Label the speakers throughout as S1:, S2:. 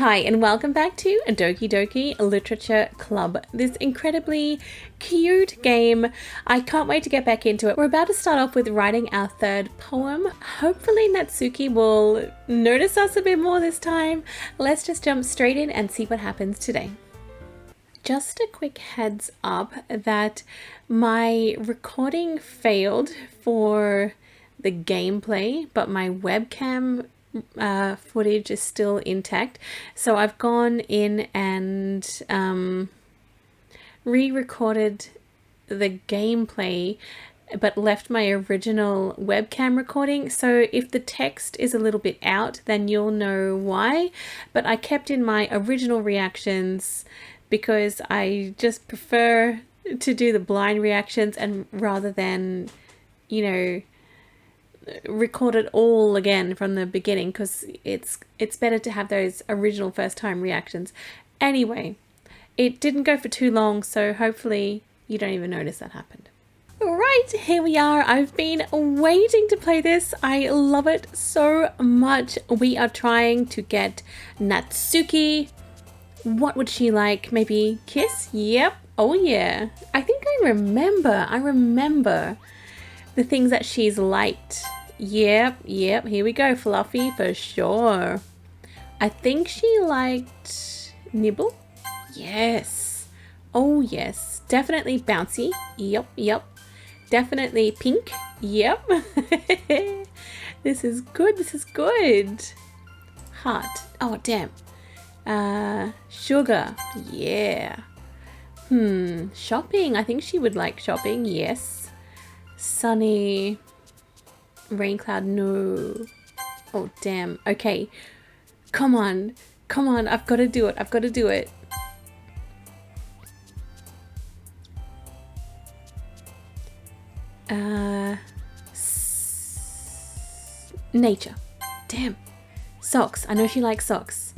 S1: Hi and welcome back to Doki Doki Literature Club, this incredibly cute game. I can't wait to get back into it. We're about to start off with writing our third poem. Hopefully Natsuki will notice us a bit more this time. Let's just jump straight in and see what happens today. Just a quick heads up that my recording failed for the gameplay, but my webcam footage is still intact, so I've gone in and re-recorded the gameplay but left my original webcam recording. So if the text is a little bit out, then you'll know why, but I kept in my original reactions because I just prefer to do the blind reactions and rather than, you know, record it all again from the beginning, because it's better to have those original first time reactions. Anyway, it didn't go for too long, so hopefully you don't even notice that happened. Right, here we are. I've been waiting to play this. I love it so much. We are trying to get Natsuki. What would she like? Maybe kiss? Yep. Oh yeah. I think I remember the things that she's liked. Yep, here we go. Fluffy for sure. I think she liked nibble. Yes. Oh yes. Definitely bouncy. Yep. Definitely pink. Yep. This is good. Heart. Oh damn. Sugar. Yeah. Shopping. I think she would like shopping. Yes. Sunny. Rain cloud. No. Oh damn. Okay. Come on. I've got to do it. Nature. Damn. Socks. I know she likes socks.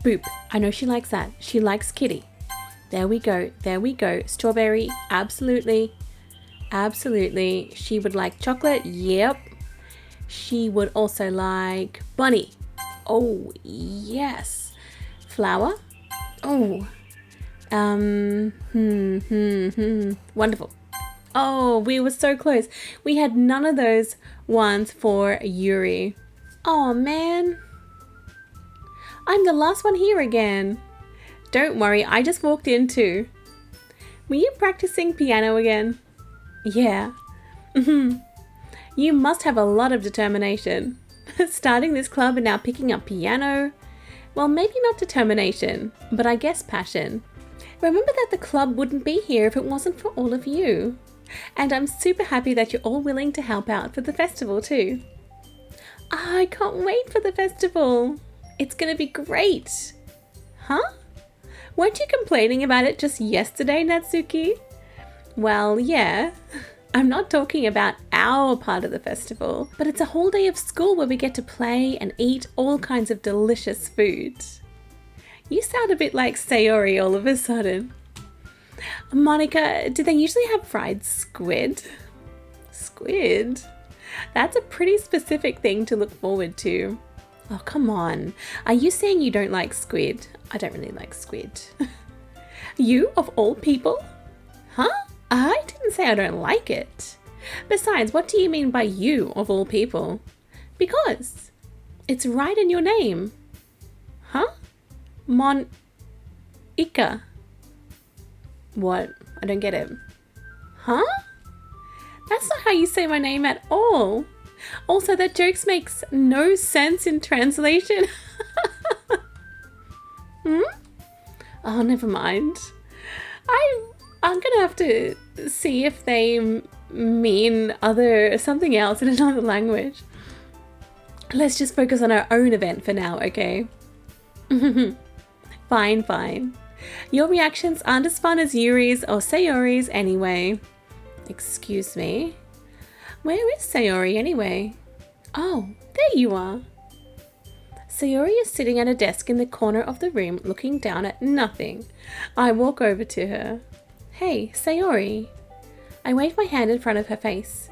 S1: Boop. I know she likes that. She likes kitty. There we go. Strawberry. Absolutely. She would like chocolate. Yep. She would also like bunny. Oh, yes. Flower. Oh. Wonderful. Oh, we were so close. We had none of those ones for Yuri. Oh, man. I'm the last one here again. Don't worry, I just walked in too. Were you practicing piano again? Yeah. You must have a lot of determination. Starting this club and now picking up piano. Well, maybe not determination, but I guess passion. Remember that the club wouldn't be here if it wasn't for all of you. And I'm super happy that you're all willing to help out for the festival too. I can't wait for the festival. It's gonna be great. Huh? Weren't you complaining about it just yesterday, Natsuki? Well, yeah. I'm not talking about our part of the festival, but it's a whole day of school where we get to play and eat all kinds of delicious food. You sound a bit like Sayori all of a sudden. Monika, do they usually have fried squid? Squid? That's a pretty specific thing to look forward to. Oh, come on. Are you saying you don't like squid? I don't really like squid. You, of all people? Huh? I didn't say I don't like it. Besides, what do you mean by you, of all people? Because it's right in your name. Huh? Monika. What? I don't get it. Huh? That's not how you say my name at all. Also, that joke makes no sense in translation. Oh, never mind. I'm gonna have to see if they mean something else in another language. Let's just focus on our own event for now, okay? Fine. Your reactions aren't as fun as Yuri's or Sayori's anyway. Excuse me. Where is Sayori anyway? Oh, there you are. Sayori is sitting at a desk in the corner of the room looking down at nothing. I walk over to her. Hey, Sayori. I wave my hand in front of her face.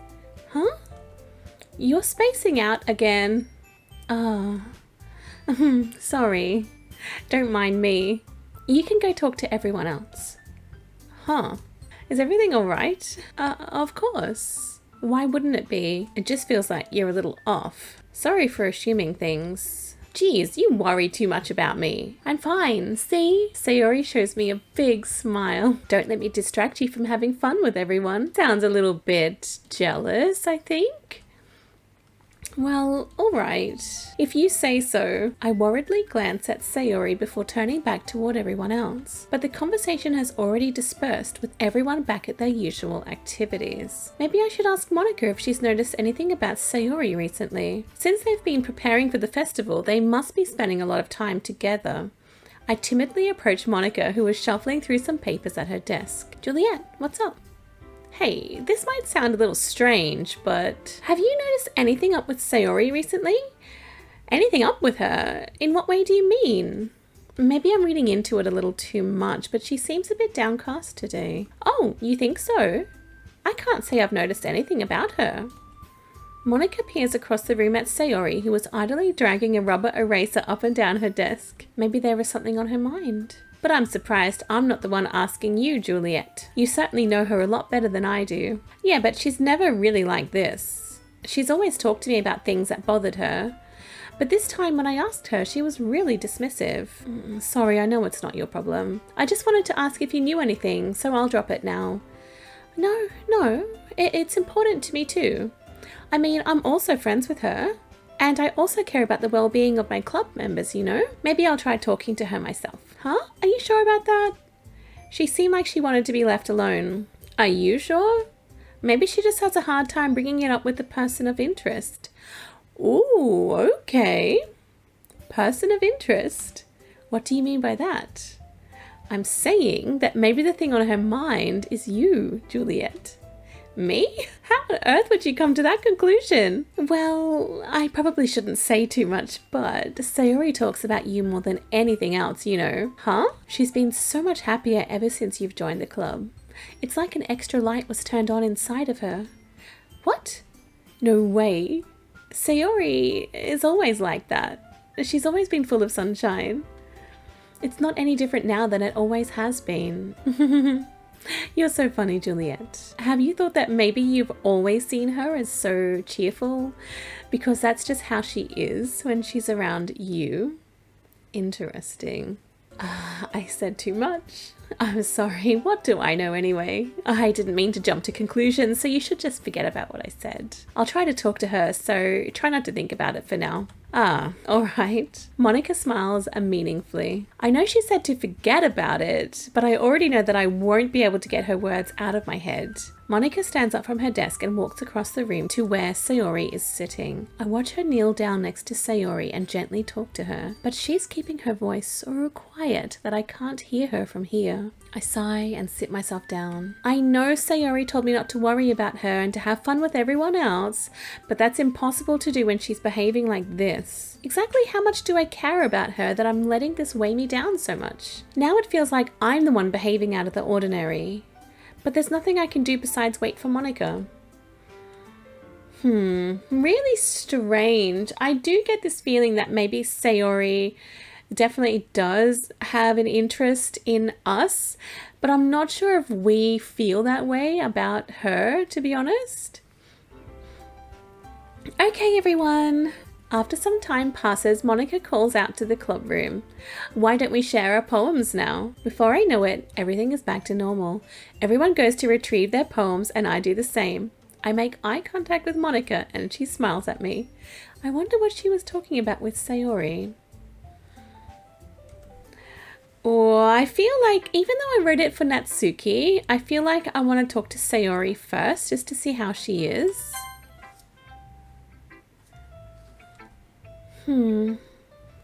S1: Huh? You're spacing out again. Sorry. Don't mind me. You can go talk to everyone else. Huh. Is everything alright? Of course. Why wouldn't it be? It just feels like you're a little off. Sorry for assuming things. Geez, you worry too much about me. I'm fine, see? Sayori shows me a big smile. Don't let me distract you from having fun with everyone. Sounds a little bit jealous, I think. Well, alright. If you say so. I worriedly glance at Sayori before turning back toward everyone else. But the conversation has already dispersed with everyone back at their usual activities. Maybe I should ask Monika if she's noticed anything about Sayori recently. Since they've been preparing for the festival, they must be spending a lot of time together. I timidly approach Monika, who was shuffling through some papers at her desk. Juliet, what's up? Hey, this might sound a little strange, but have you noticed anything up with Sayori recently? Anything up with her? In what way do you mean? Maybe I'm reading into it a little too much, but she seems a bit downcast today. Oh, you think so? I can't say I've noticed anything about her. Monika peers across the room at Sayori, who was idly dragging a rubber eraser up and down her desk. Maybe there was something on her mind. But I'm surprised I'm not the one asking you, Juliet. You certainly know her a lot better than I do. Yeah, but she's never really like this. She's always talked to me about things that bothered her. But this time when I asked her, she was really dismissive. Sorry, I know it's not your problem. I just wanted to ask if you knew anything, so I'll drop it now. No, it's important to me too. I mean, I'm also friends with her. And I also care about the well-being of my club members, you know? Maybe I'll try talking to her myself. Huh? Are you sure about that? She seemed like she wanted to be left alone. Are you sure? Maybe she just has a hard time bringing it up with the person of interest. Ooh, okay. Person of interest? What do you mean by that? I'm saying that maybe the thing on her mind is you, Juliet. Me? How on earth would you come to that conclusion? Well, I probably shouldn't say too much, but Sayori talks about you more than anything else, you know. Huh? She's been so much happier ever since you've joined the club. It's like an extra light was turned on inside of her. What? No way. Sayori is always like that. She's always been full of sunshine. It's not any different now than it always has been. You're so funny, Juliet. Have you thought that maybe you've always seen her as so cheerful? Because that's just how she is when she's around you. Interesting. I said too much. I'm sorry. What do I know anyway? I didn't mean to jump to conclusions, so you should just forget about what I said. I'll try to talk to her, so try not to think about it for now. Ah, all right. Monika smiles meaningfully. I know she said to forget about it, but I already know that I won't be able to get her words out of my head. Monika stands up from her desk and walks across the room to where Sayori is sitting. I watch her kneel down next to Sayori and gently talk to her, but she's keeping her voice so quiet that I can't hear her from here. I sigh and sit myself down. I know Sayori told me not to worry about her and to have fun with everyone else, but that's impossible to do when she's behaving like this. Exactly how much do I care about her that I'm letting this weigh me down so much? Now it feels like I'm the one behaving out of the ordinary. But there's nothing I can do besides wait for Monika. Really strange. I do get this feeling that maybe Sayori definitely does have an interest in us, but I'm not sure if we feel that way about her, to be honest. Okay, everyone. After some time passes, Monika calls out to the club room. Why don't we share our poems now? Before I know it, everything is back to normal. Everyone goes to retrieve their poems and I do the same. I make eye contact with Monika and she smiles at me. I wonder what she was talking about with Sayori. Or I feel like, even though I wrote it for Natsuki, I feel like I want to talk to Sayori first just to see how she is.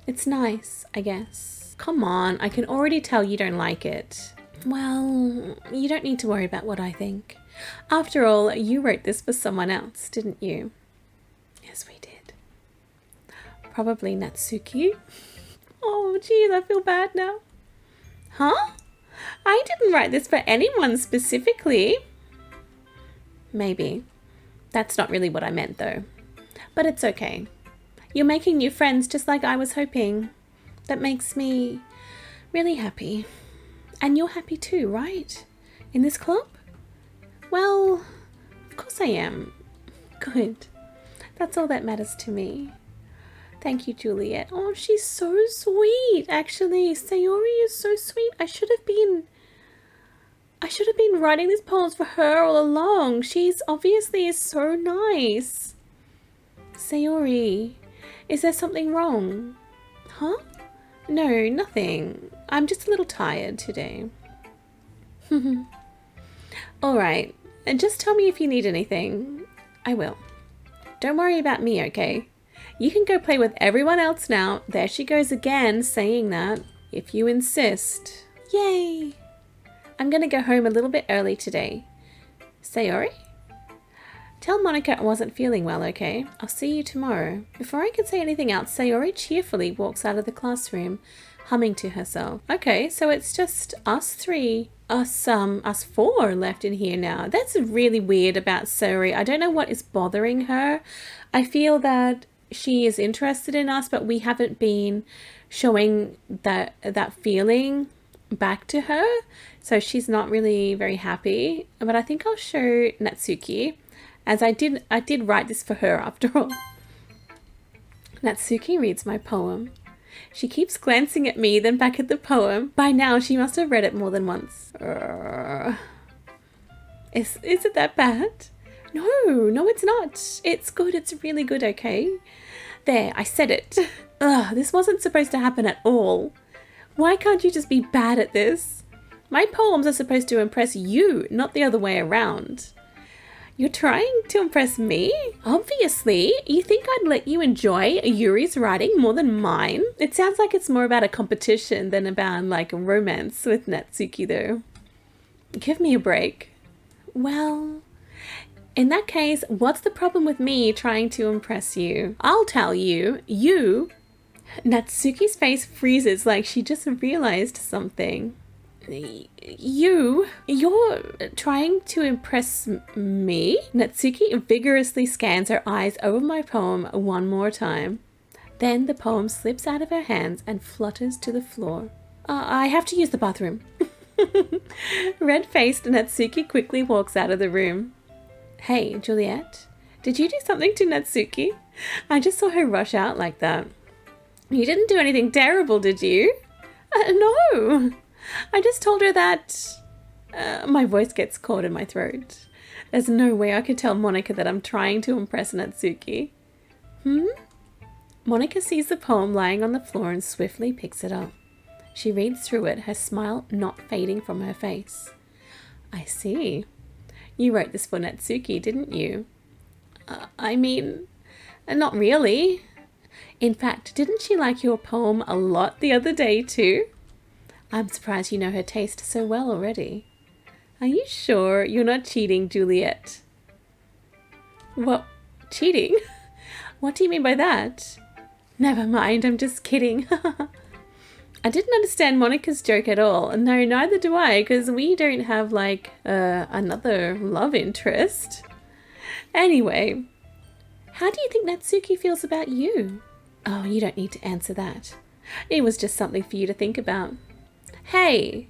S1: It's nice, I guess. Come on, I can already tell you don't like it. Well, you don't need to worry about what I think. After all, you wrote this for someone else, didn't you? Yes, we did. Probably Natsuki. Oh, geez, I feel bad now. Huh? I didn't write this for anyone specifically. Maybe. That's not really what I meant, though. But it's okay. You're making new friends just like I was hoping. That makes me really happy. And you're happy too, right? In this club? Well, of course I am. Good. That's all that matters to me. Thank you, Juliet. Oh, she's so sweet, actually. Sayori is so sweet. I should have been writing these poems for her all along. She's obviously so nice. Sayori, is there something wrong? Huh? No, nothing. I'm just a little tired today. Alright, and just tell me if you need anything. I will. Don't worry about me, okay? You can go play with everyone else now. There she goes again, saying that. If you insist. Yay! I'm gonna go home a little bit early today. Sayori? Tell Monika I wasn't feeling well, okay? I'll see you tomorrow. Before I can say anything else, Sayori cheerfully walks out of the classroom, humming to herself. Okay, so it's just us four left in here now. That's really weird about Sayori. I don't know what is bothering her. I feel that she is interested in us, but we haven't been showing that feeling back to her. So she's not really very happy. But I think I'll show Natsuki, as I did write this for her after all. Natsuki reads my poem. She keeps glancing at me, then back at the poem. By now, she must have read it more than once. Is it that bad? No, it's not. It's good. It's really good, okay? There, I said it. Ugh, this wasn't supposed to happen at all. Why can't you just be bad at this? My poems are supposed to impress you, not the other way around. You're trying to impress me? Obviously. You think I'd let you enjoy Yuri's writing more than mine? It sounds like it's more about a competition than about like a romance with Natsuki though. Give me a break. Well, in that case, what's the problem with me trying to impress you? I'll tell you. Natsuki's face freezes like she just realized something. You're trying to impress me? Natsuki vigorously scans her eyes over my poem one more time. Then the poem slips out of her hands and flutters to the floor. I have to use the bathroom. Red-faced Natsuki quickly walks out of the room. Hey, Juliet, did you do something to Natsuki? I just saw her rush out like that. You didn't do anything terrible, did you? No. I just told her that... my voice gets caught in my throat. There's no way I could tell Monika that I'm trying to impress Natsuki. Monika sees the poem lying on the floor and swiftly picks it up. She reads through it, her smile not fading from her face. I see. You wrote this for Natsuki, didn't you? I mean, not really. In fact, didn't she like your poem a lot the other day too? I'm surprised you know her taste so well already. Are you sure you're not cheating, Juliet? What? Cheating? What do you mean by that? Never mind, I'm just kidding. I didn't understand Monika's joke at all. No, neither do I, because we don't have, like, another love interest. Anyway, how do you think Natsuki feels about you? Oh, you don't need to answer that. It was just something for you to think about. Hey!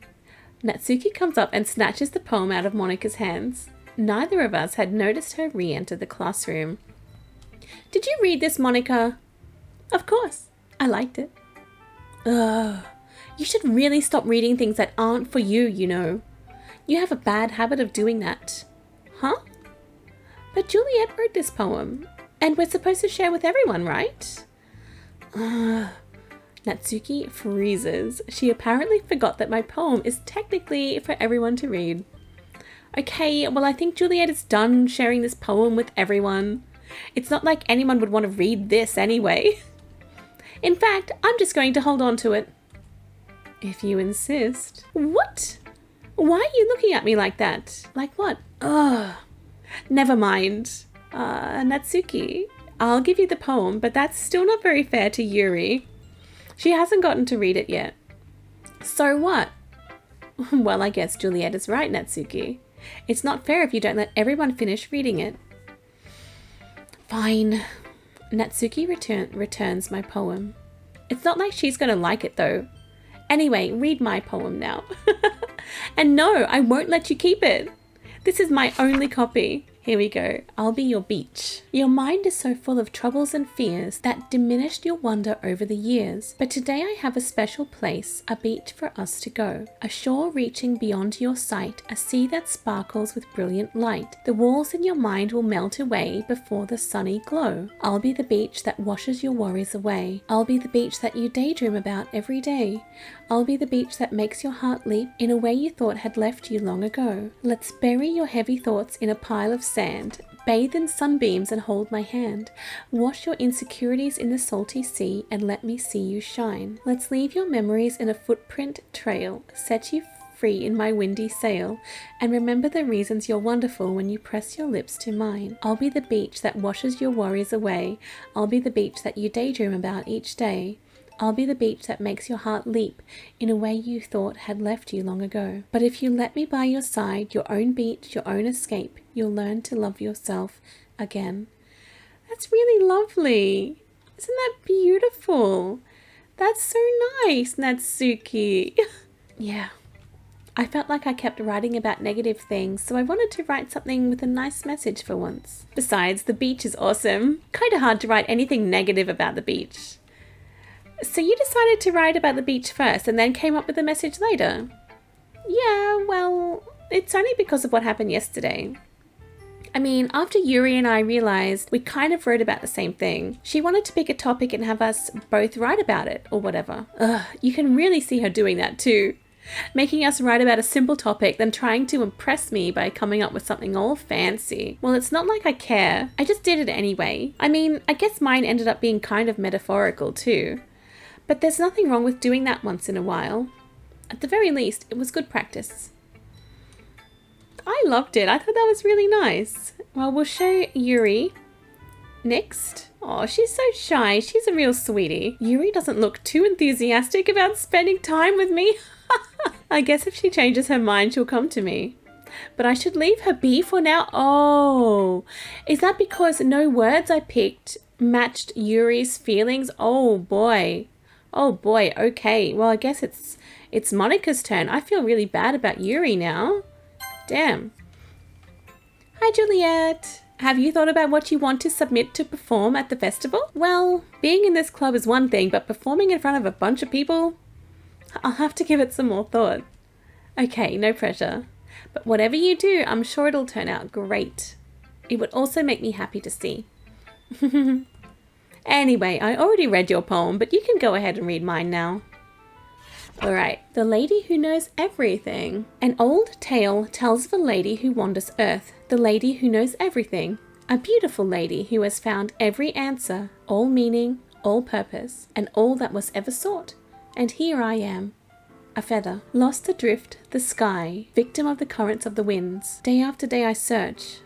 S1: Natsuki comes up and snatches the poem out of Monika's hands. Neither of us had noticed her re-enter the classroom. Did you read this, Monika? Of course. I liked it. Ugh. You should really stop reading things that aren't for you, you know. You have a bad habit of doing that. Huh? But Juliet wrote this poem, and we're supposed to share with everyone, right? Natsuki freezes. She apparently forgot that my poem is technically for everyone to read. Okay, well, I think Juliet is done sharing this poem with everyone. It's not like anyone would want to read this anyway. In fact, I'm just going to hold on to it. If you insist. What? Why are you looking at me like that? Like what? Ugh. Never mind. Natsuki, I'll give you the poem, but that's still not very fair to Yuri. She hasn't gotten to read it yet. So what? Well, I guess Juliet is right, Natsuki. It's not fair if you don't let everyone finish reading it. Fine. Natsuki returns my poem. It's not like she's going to like it though. Anyway, read my poem now. And no, I won't let you keep it. This is my only copy. Here we go. I'll be your beach. Your mind is so full of troubles and fears that diminished your wonder over the years. But today I have a special place, a beach for us to go. A shore reaching beyond your sight, a sea that sparkles with brilliant light. The walls in your mind will melt away before the sunny glow. I'll be the beach that washes your worries away. I'll be the beach that you daydream about every day. I'll be the beach that makes your heart leap in a way you thought had left you long ago. Let's bury your heavy thoughts in a pile of sand. Bathe in sunbeams and hold my hand. Wash your insecurities in the salty sea and let me see you shine. Let's leave your memories in a footprint trail. Set you free in my windy sail. And remember the reasons you're wonderful when you press your lips to mine. I'll be the beach that washes your worries away. I'll be the beach that you daydream about each day. I'll be the beach that makes your heart leap in a way you thought had left you long ago. But if you let me by your side, your own beach, your own escape, you'll learn to love yourself again. That's really lovely. Isn't that beautiful? That's so nice, Natsuki. Yeah. I felt like I kept writing about negative things, so I wanted to write something with a nice message for once. Besides, the beach is awesome. Kinda hard to write anything negative about the beach. So you decided to write about the beach first and then came up with a message later? Yeah, well, it's only because of what happened yesterday. I mean, after Yuri and I realized we kind of wrote about the same thing, she wanted to pick a topic and have us both write about it or whatever. Ugh, you can really see her doing that too. Making us write about a simple topic, then trying to impress me by coming up with something all fancy. Well, it's not like I care. I just did it anyway. I mean, I guess mine ended up being kind of metaphorical too. But there's nothing wrong with doing that once in a while. At the very least, it was good practice. I loved it. I thought that was really nice. Well, we'll show Yuri next. Oh, she's so shy. She's a real sweetie. Yuri doesn't look too enthusiastic about spending time with me. I guess if she changes her mind, she'll come to me. But I should leave her be for now. Oh, is that because no words I picked matched Yuri's feelings? Oh boy. Oh boy, okay. Well, I guess it's Monika's turn. I feel really bad about Yuri now. Damn. Hi, Juliet. Have you thought about what you want to submit to perform at the festival? Well, being in this club is one thing, but performing in front of a bunch of people? I'll have to give it some more thought. Okay, no pressure. But whatever you do, I'm sure it'll turn out great. It would also make me happy to see. Anyway, I already read your poem, but you can go ahead and read mine now. Alright, The Lady Who Knows Everything. An old tale tells of a lady who wanders earth, the lady who knows everything. A beautiful lady who has found every answer, all meaning, all purpose, and all that was ever sought. And here I am, a feather, lost adrift the sky, victim of the currents of the winds. Day after day I search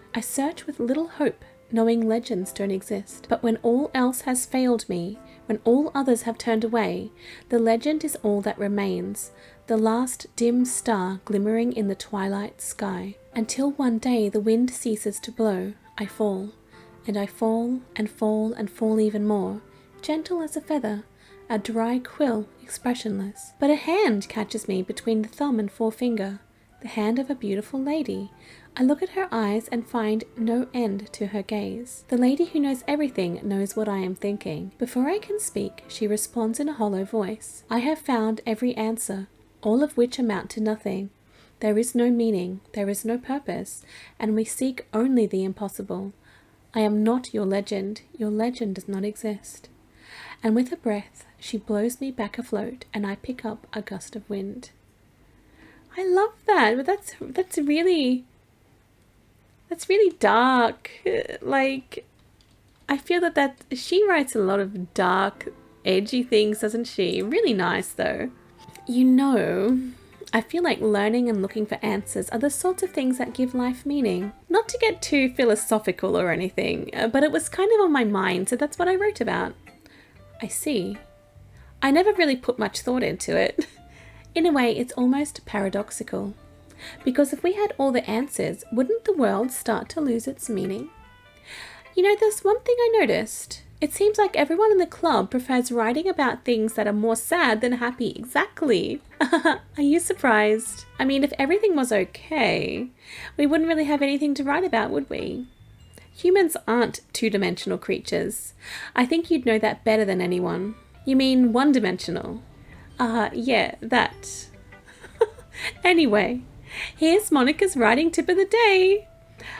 S1: with little hope, knowing legends don't exist. But when all else has failed me, when all others have turned away, the legend is all that remains, the last dim star glimmering in the twilight sky. Until one day the wind ceases to blow, I fall, and I fall and fall and fall even more, gentle as a feather, a dry quill, expressionless. But a hand catches me between the thumb and forefinger, the hand of a beautiful lady. I look at her eyes and find no end to her gaze. The lady who knows everything knows what I am thinking. Before I can speak, she responds in a hollow voice. I have found every answer, all of which amount to nothing. There is no meaning, there is no purpose, and we seek only the impossible. I am not your legend does not exist. And with a breath, she blows me back afloat, and I pick up a gust of wind. I love that, but that's really dark. Like, I feel that she writes a lot of dark, edgy things, doesn't she? Really nice, though. You know, I feel like learning and looking for answers are the sorts of things that give life meaning. Not to get too philosophical or anything, but it was kind of on my mind, so that's what I wrote about. I see. I never really put much thought into it. In a way, it's almost paradoxical. Because if we had all the answers, wouldn't the world start to lose its meaning? You know, there's one thing I noticed. It seems like everyone in the club prefers writing about things that are more sad than happy. Exactly. Are you surprised? I mean, if everything was okay, we wouldn't really have anything to write about, would we? Humans aren't two-dimensional creatures. I think you'd know that better than anyone. You mean one-dimensional? Yeah, that. Anyway, here's Monika's writing tip of the day.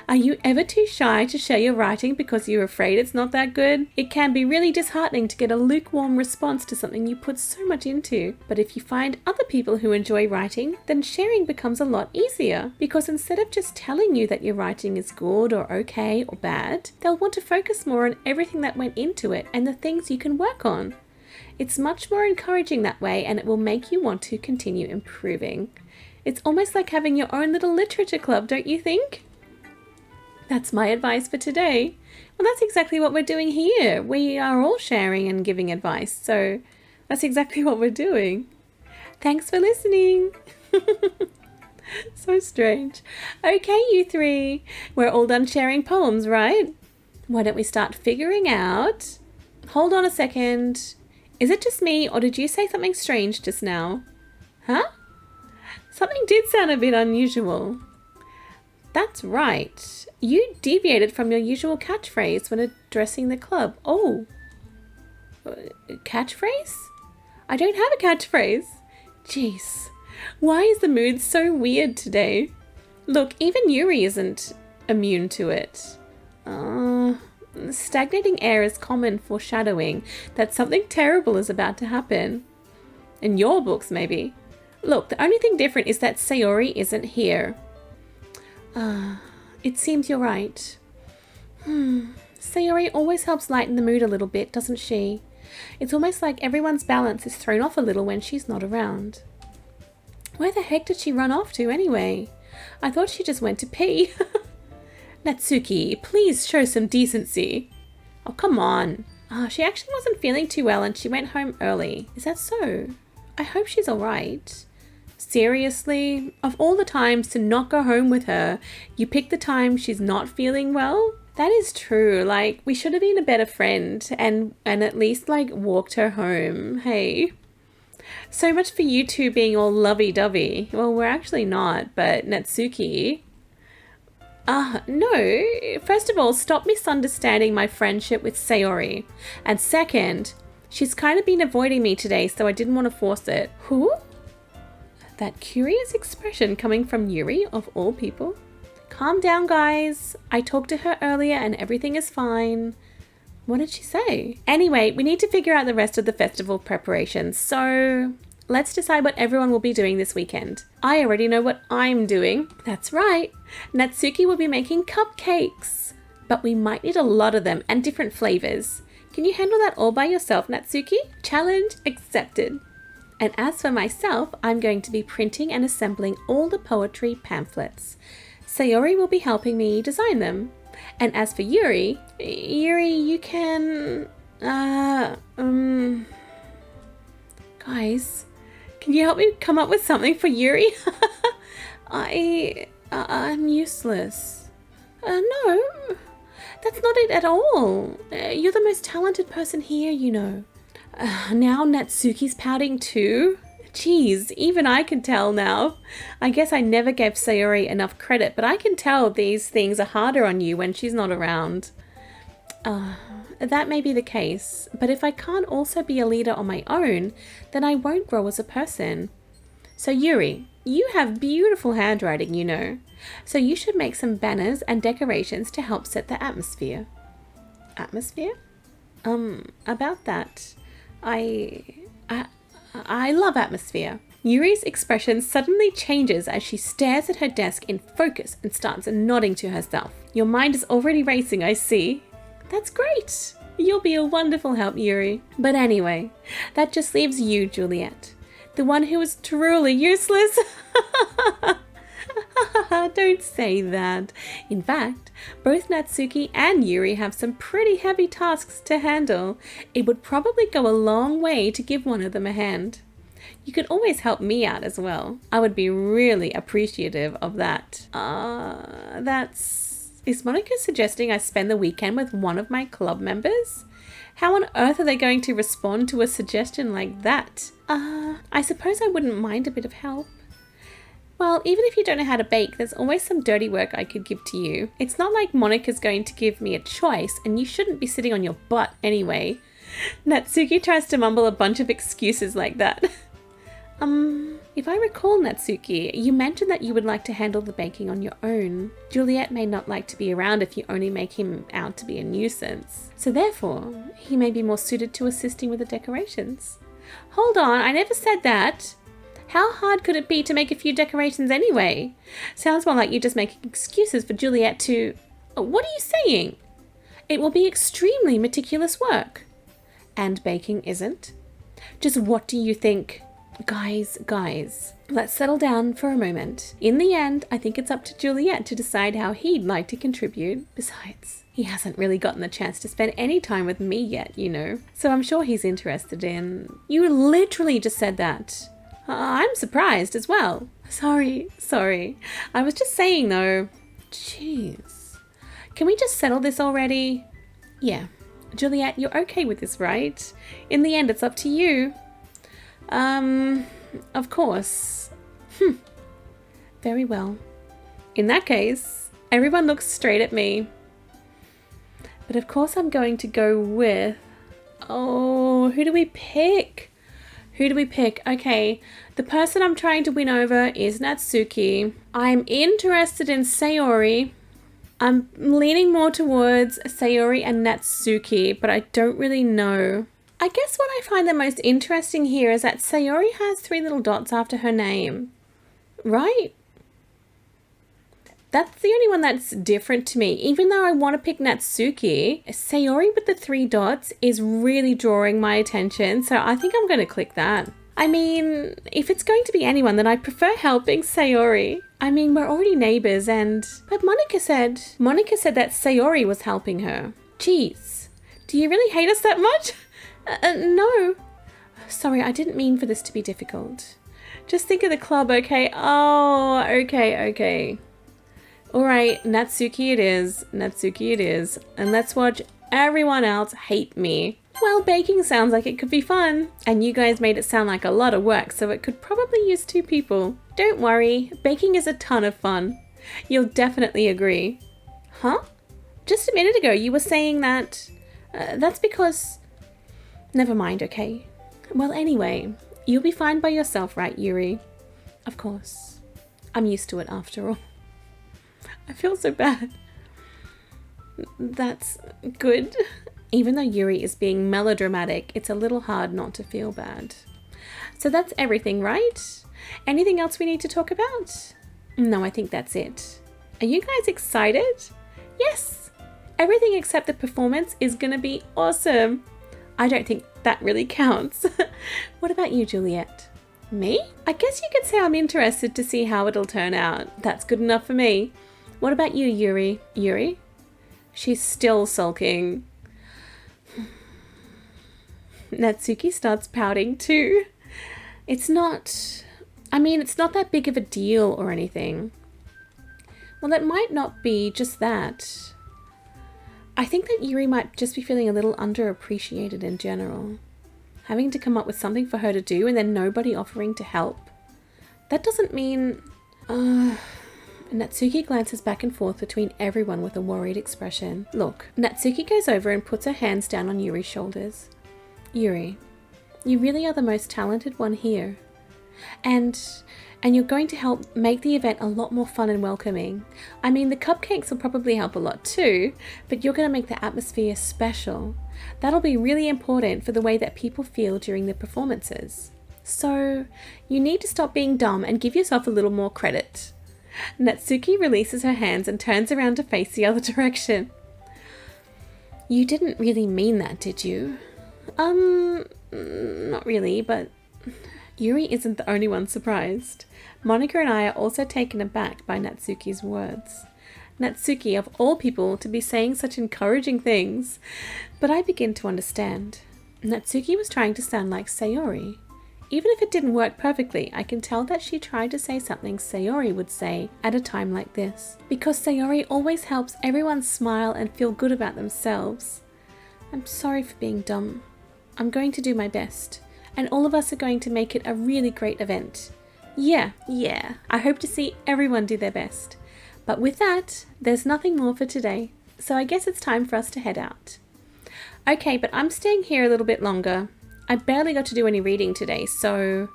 S1: Are you ever too shy to share your writing because you're afraid it's not that good? It can be really disheartening to get a lukewarm response to something you put so much into. But if you find other people who enjoy writing, then sharing becomes a lot easier. Because instead of just telling you that your writing is good or okay or bad, they'll want to focus more on everything that went into it and the things you can work on. It's much more encouraging that way, and it will make you want to continue improving. It's almost like having your own little literature club, don't you think? That's my advice for today. Well, that's exactly what we're doing here. We are all sharing and giving advice, so that's exactly what we're doing. Thanks for listening. So strange. Okay, you three. We're all done sharing poems, right? Why don't we start figuring out... Hold on a second. Is it just me, or did you say something strange just now? Huh? Something did sound a bit unusual. That's right. You deviated from your usual catchphrase when addressing the club. Oh. Catchphrase? I don't have a catchphrase. Jeez. Why is the mood so weird today? Look, even Yuri isn't immune to it. Stagnating air is common foreshadowing that something terrible is about to happen. In your books, maybe. Look, the only thing different is that Sayori isn't here. It seems you're right. Sayori always helps lighten the mood a little bit, doesn't she? It's almost like everyone's balance is thrown off a little when she's not around. Where the heck did she run off to anyway? I thought she just went to pee. Natsuki, please show some decency. Oh, come on. She actually wasn't feeling too well and she went home early. Is that so? I hope she's alright. Seriously? Of all the times to not go home with her, you pick the time she's not feeling well? That is true. Like, we should have been a better friend and at least, like, walked her home. Hey. So much for you two being all lovey-dovey. Well, we're actually not, but Natsuki... no. First of all, stop misunderstanding my friendship with Sayori. And second, she's kind of been avoiding me today, so I didn't want to force it. Who? That curious expression coming from Yuri, of all people. Calm down, guys. I talked to her earlier and everything is fine. What did she say? Anyway, we need to figure out the rest of the festival preparations, so let's decide what everyone will be doing this weekend. I already know what I'm doing. That's right. Natsuki will be making cupcakes, but we might need a lot of them and different flavors. Can you handle that all by yourself, Natsuki? Challenge accepted. And as for myself, I'm going to be printing and assembling all the poetry pamphlets. Sayori will be helping me design them. And as for Yuri, you can... Guys, can you help me come up with something for Yuri? I'm useless. No, that's not it at all. You're the most talented person here, you know. Now Natsuki's pouting too? Jeez, even I can tell now. I guess I never gave Sayori enough credit, but I can tell these things are harder on you when she's not around. That may be the case, but if I can't also be a leader on my own, then I won't grow as a person. So Yuri, you have beautiful handwriting, you know. So you should make some banners and decorations to help set the atmosphere. Atmosphere? About that. I love atmosphere. Yuri's expression suddenly changes as she stares at her desk in focus and starts nodding to herself. Your mind is already racing, I see. That's great. You'll be a wonderful help, Yuri. But anyway, that just leaves you, Juliet. The one who is truly useless. Don't say that. In fact, both Natsuki and Yuri have some pretty heavy tasks to handle. It would probably go a long way to give one of them a hand. You could always help me out as well. I would be really appreciative of that. Is Monika suggesting I spend the weekend with one of my club members? How on earth are they going to respond to a suggestion like that? I suppose I wouldn't mind a bit of help. Well, even if you don't know how to bake, there's always some dirty work I could give to you. It's not like Monika's going to give me a choice, and you shouldn't be sitting on your butt anyway. Natsuki tries to mumble a bunch of excuses like that. If I recall, Natsuki, you mentioned that you would like to handle the baking on your own. Juliet may not like to be around if you only make him out to be a nuisance. So therefore, he may be more suited to assisting with the decorations. Hold on, I never said that. How hard could it be to make a few decorations anyway? Sounds more like you're just making excuses for Juliet to... What are you saying? It will be extremely meticulous work. And baking isn't? Just what do you think? Guys, let's settle down for a moment. In the end, I think it's up to Juliet to decide how he'd like to contribute. Besides, he hasn't really gotten the chance to spend any time with me yet, you know. So I'm sure he's interested in... You literally just said that. I'm surprised as well. Sorry. I was just saying though. Jeez. Can we just settle this already? Yeah. Juliet, you're okay with this, right? In the end, it's up to you. Of course. Very well. In that case, everyone looks straight at me. But of course I'm going to go with... Oh, who do we pick? Okay, the person I'm trying to win over is Natsuki. I'm interested in Sayori. I'm leaning more towards Sayori and Natsuki, but I don't really know. I guess what I find the most interesting here is that Sayori has 3 little dots after her name. Right? That's the only one that's different to me. Even though I want to pick Natsuki, Sayori with the 3 dots is really drawing my attention, so I think I'm going to click that. I mean, if it's going to be anyone, then I prefer helping Sayori. I mean, we're already neighbors and... But Monika said that Sayori was helping her. Jeez, do you really hate us that much? No. Sorry, I didn't mean for this to be difficult. Just think of the club, okay? Oh, okay. Alright, Natsuki it is. And let's watch everyone else hate me. Well, baking sounds like it could be fun. And you guys made it sound like a lot of work, so it could probably use 2 people. Don't worry, baking is a ton of fun. You'll definitely agree. Huh? Just a minute ago you were saying that... that's because... Never mind, okay? Well, anyway, you'll be fine by yourself, right, Yuri? Of course. I'm used to it after all. I feel so bad. That's good. Even though Yuri is being melodramatic, it's a little hard not to feel bad. So that's everything, right? Anything else we need to talk about? No, I think that's it. Are you guys excited? Yes! Everything except the performance is gonna be awesome. I don't think that really counts. What about you, Juliet? Me? I guess you could say I'm interested to see how it'll turn out. That's good enough for me. What about you, Yuri? Yuri? She's still sulking. Natsuki starts pouting too. It's not that big of a deal or anything. Well, it might not be just that. I think that Yuri might just be feeling a little underappreciated in general. Having to come up with something for her to do and then nobody offering to help. That doesn't mean... Natsuki glances back and forth between everyone with a worried expression. Look, Natsuki goes over and puts her hands down on Yuri's shoulders. Yuri, you really are the most talented one here. And you're going to help make the event a lot more fun and welcoming. I mean, the cupcakes will probably help a lot too, but you're going to make the atmosphere special. That'll be really important for the way that people feel during the performances. So, you need to stop being dumb and give yourself a little more credit. Natsuki releases her hands and turns around to face the other direction. You didn't really mean that, did you? Not really, but... Yuri isn't the only one surprised. Monika and I are also taken aback by Natsuki's words. Natsuki, of all people, to be saying such encouraging things. But I begin to understand. Natsuki was trying to sound like Sayori. Even if it didn't work perfectly, I can tell that she tried to say something Sayori would say at a time like this. Because Sayori always helps everyone smile and feel good about themselves. I'm sorry for being dumb. I'm going to do my best, and all of us are going to make it a really great event. Yeah. I hope to see everyone do their best. But with that, there's nothing more for today, so I guess it's time for us to head out. Okay, but I'm staying here a little bit longer. I barely got to do any reading today, so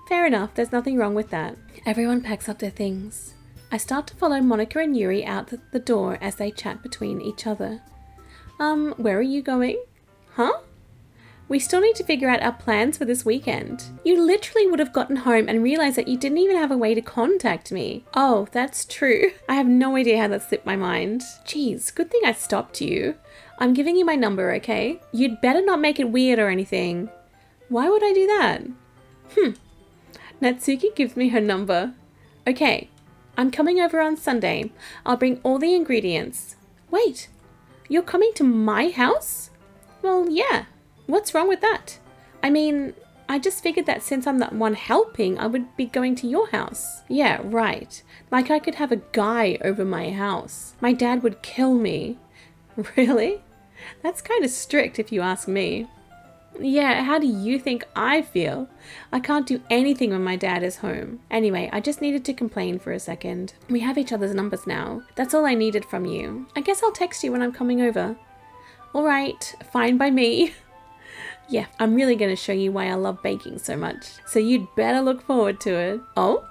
S1: fair enough, there's nothing wrong with that. Everyone packs up their things. I start to follow Monika and Yuri out the door as they chat between each other. Where are you going? Huh? We still need to figure out our plans for this weekend. You literally would have gotten home and realized that you didn't even have a way to contact me. Oh, that's true. I have no idea how that slipped my mind. Jeez, good thing I stopped you. I'm giving you my number, okay? You'd better not make it weird or anything. Why would I do that? Natsuki gives me her number. Okay, I'm coming over on Sunday. I'll bring all the ingredients. Wait, you're coming to my house? Well, yeah. What's wrong with that? I mean, I just figured that since I'm the one helping, I would be going to your house. Yeah, right. Like I could have a guy over my house. My dad would kill me. Really? That's kind of strict if you ask me. Yeah, how do you think I feel? I can't do anything when my dad is home. Anyway, I just needed to complain for a second. We have each other's numbers now. That's all I needed from you. I guess I'll text you when I'm coming over. All right, fine by me. Yeah, I'm really going to show you why I love baking so much. So you'd better look forward to it. Oh?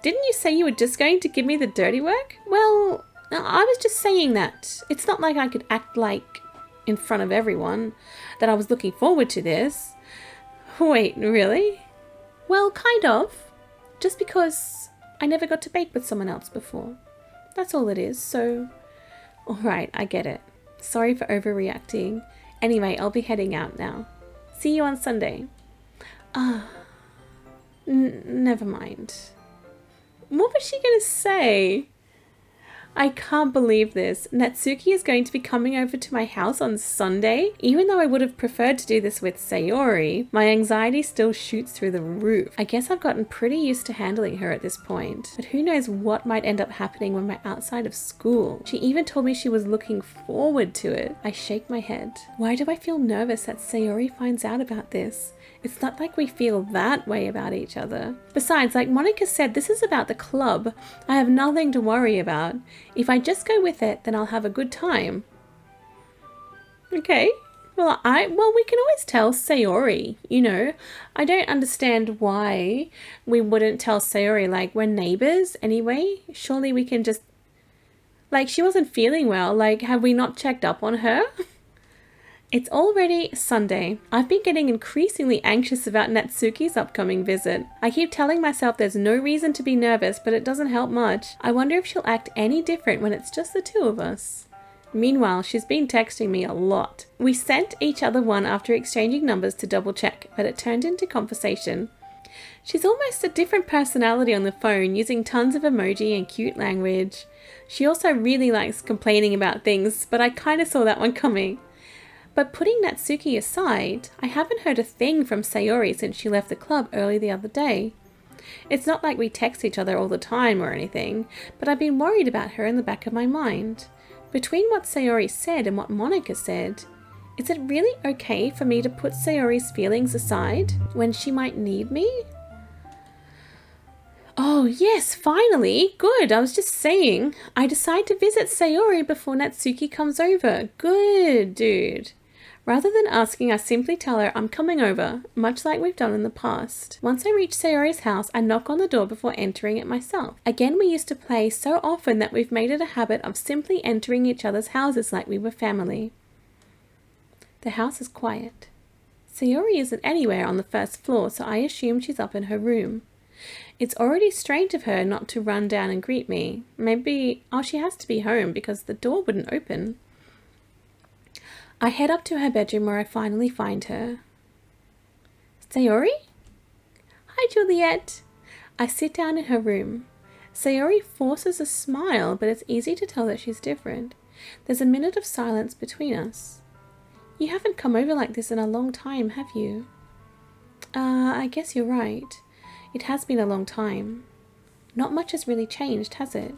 S1: Didn't you say you were just going to give me the dirty work? Well, I was just saying that. It's not like I could act like in front of everyone that I was looking forward to this. Wait, really? Well, kind of. Just because I never got to bake with someone else before. That's all it is, so... Alright, I get it. Sorry for overreacting. Anyway, I'll be heading out now. See you on Sunday. Never mind. What was she going to say? I can't believe this. Natsuki is going to be coming over to my house on Sunday. Even though I would have preferred to do this with Sayori, my anxiety still shoots through the roof. I guess I've gotten pretty used to handling her at this point. But who knows what might end up happening when we're outside of school. She even told me she was looking forward to it. I shake my head. Why do I feel nervous that Sayori finds out about this? It's not like we feel that way about each other. Besides, like Monika said, this is about the club. I have nothing to worry about. If I just go with it, then I'll have a good time. Okay. Well, we can always tell Sayori, you know. I don't understand why we wouldn't tell Sayori, like, we're neighbors anyway. Surely we can just... Like, she wasn't feeling well. Like, have we not checked up on her? It's already Sunday. I've been getting increasingly anxious about Natsuki's upcoming visit. I keep telling myself there's no reason to be nervous, but it doesn't help much. I wonder if she'll act any different when it's just the two of us. Meanwhile, she's been texting me a lot. We sent each other one after exchanging numbers to double check, but it turned into conversation. She's almost a different personality on the phone, using tons of emoji and cute language. She also really likes complaining about things, but I kind of saw that one coming. But putting Natsuki aside, I haven't heard a thing from Sayori since she left the club early the other day. It's not like we text each other all the time or anything, but I've been worried about her in the back of my mind. Between what Sayori said and what Monika said, is it really okay for me to put Sayori's feelings aside when she might need me? Oh yes, finally! Good, I was just saying. I decide to visit Sayori before Natsuki comes over. Good, dude. Rather than asking, I simply tell her I'm coming over, much like we've done in the past. Once I reach Sayori's house, I knock on the door before entering it myself. Again, we used to play so often that we've made it a habit of simply entering each other's houses like we were family. The house is quiet. Sayori isn't anywhere on the first floor, so I assume she's up in her room. It's already strange of her not to run down and greet me. Maybe, she has to be home because the door wouldn't open. I head up to her bedroom where I finally find her. Sayori? Hi, Juliet. I sit down in her room. Sayori forces a smile, but it's easy to tell that she's different. There's a minute of silence between us. You haven't come over like this in a long time, have you? I guess you're right. It has been a long time. Not much has really changed, has it?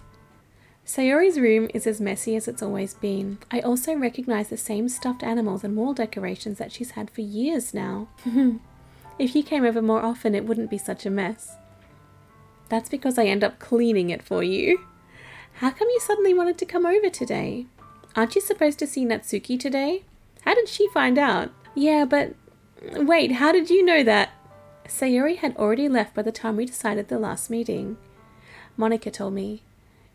S1: Sayori's room is as messy as it's always been. I also recognize the same stuffed animals and wall decorations that she's had for years now. If you came over more often, it wouldn't be such a mess. That's because I end up cleaning it for you. How come you suddenly wanted to come over today? Aren't you supposed to see Natsuki today? How did she find out? Yeah, but wait, how did you know that? Sayori had already left by the time we decided the last meeting. Monika told me.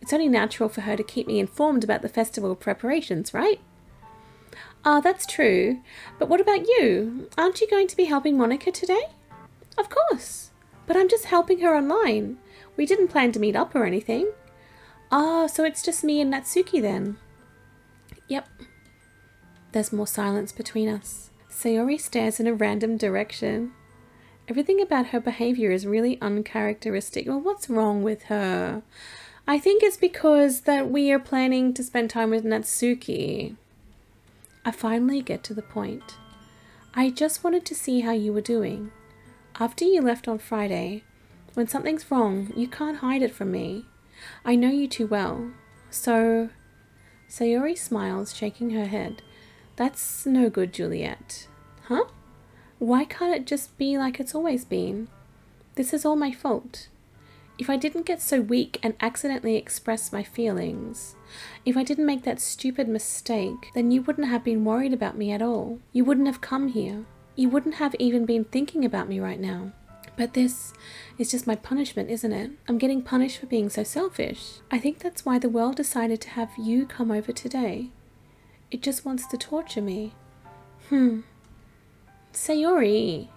S1: It's only natural for her to keep me informed about the festival preparations, right? Ah, that's true. But what about you? Aren't you going to be helping Monika today? Of course. But I'm just helping her online. We didn't plan to meet up or anything. Ah, so it's just me and Natsuki then. Yep. There's more silence between us. Sayori stares in a random direction. Everything about her behavior is really uncharacteristic. Well, what's wrong with her? I think it's because that we are planning to spend time with Natsuki. I finally get to the point. I just wanted to see how you were doing. After you left on Friday, when something's wrong, you can't hide it from me. I know you too well. So, Sayori smiles, shaking her head. That's no good, Juliet. Huh? Why can't it just be like it's always been? This is all my fault. If I didn't get so weak and accidentally express my feelings, if I didn't make that stupid mistake, then you wouldn't have been worried about me at all. You wouldn't have come here. You wouldn't have even been thinking about me right now. But this is just my punishment, isn't it? I'm getting punished for being so selfish. I think that's why the world decided to have you come over today. It just wants to torture me. Sayori.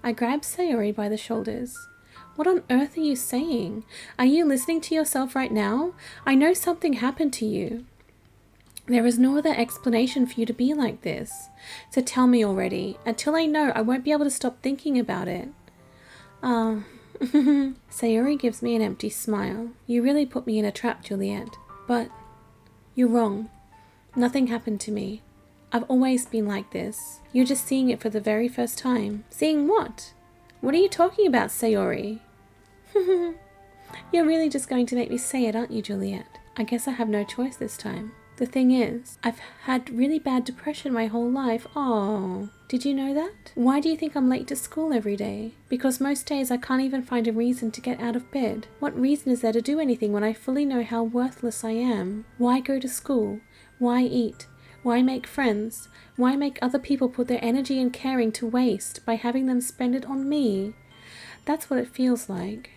S1: I grab Sayori by the shoulders. What on earth are you saying? Are you listening to yourself right now? I know something happened to you. There is no other explanation for you to be like this. So tell me already. Until I know, I won't be able to stop thinking about it. Sayori gives me an empty smile. You really put me in a trap, Juliet. But you're wrong. Nothing happened to me. I've always been like this. You're just seeing it for the very first time. Seeing what? What are you talking about, Sayori? You're really just going to make me say it, aren't you, Juliet? I guess I have no choice this time. The thing is, I've had really bad depression my whole life. Oh, did you know that? Why do you think I'm late to school every day? Because most days I can't even find a reason to get out of bed. What reason is there to do anything when I fully know how worthless I am? Why go to school? Why eat? Why make friends? Why make other people put their energy and caring to waste by having them spend it on me? That's what it feels like.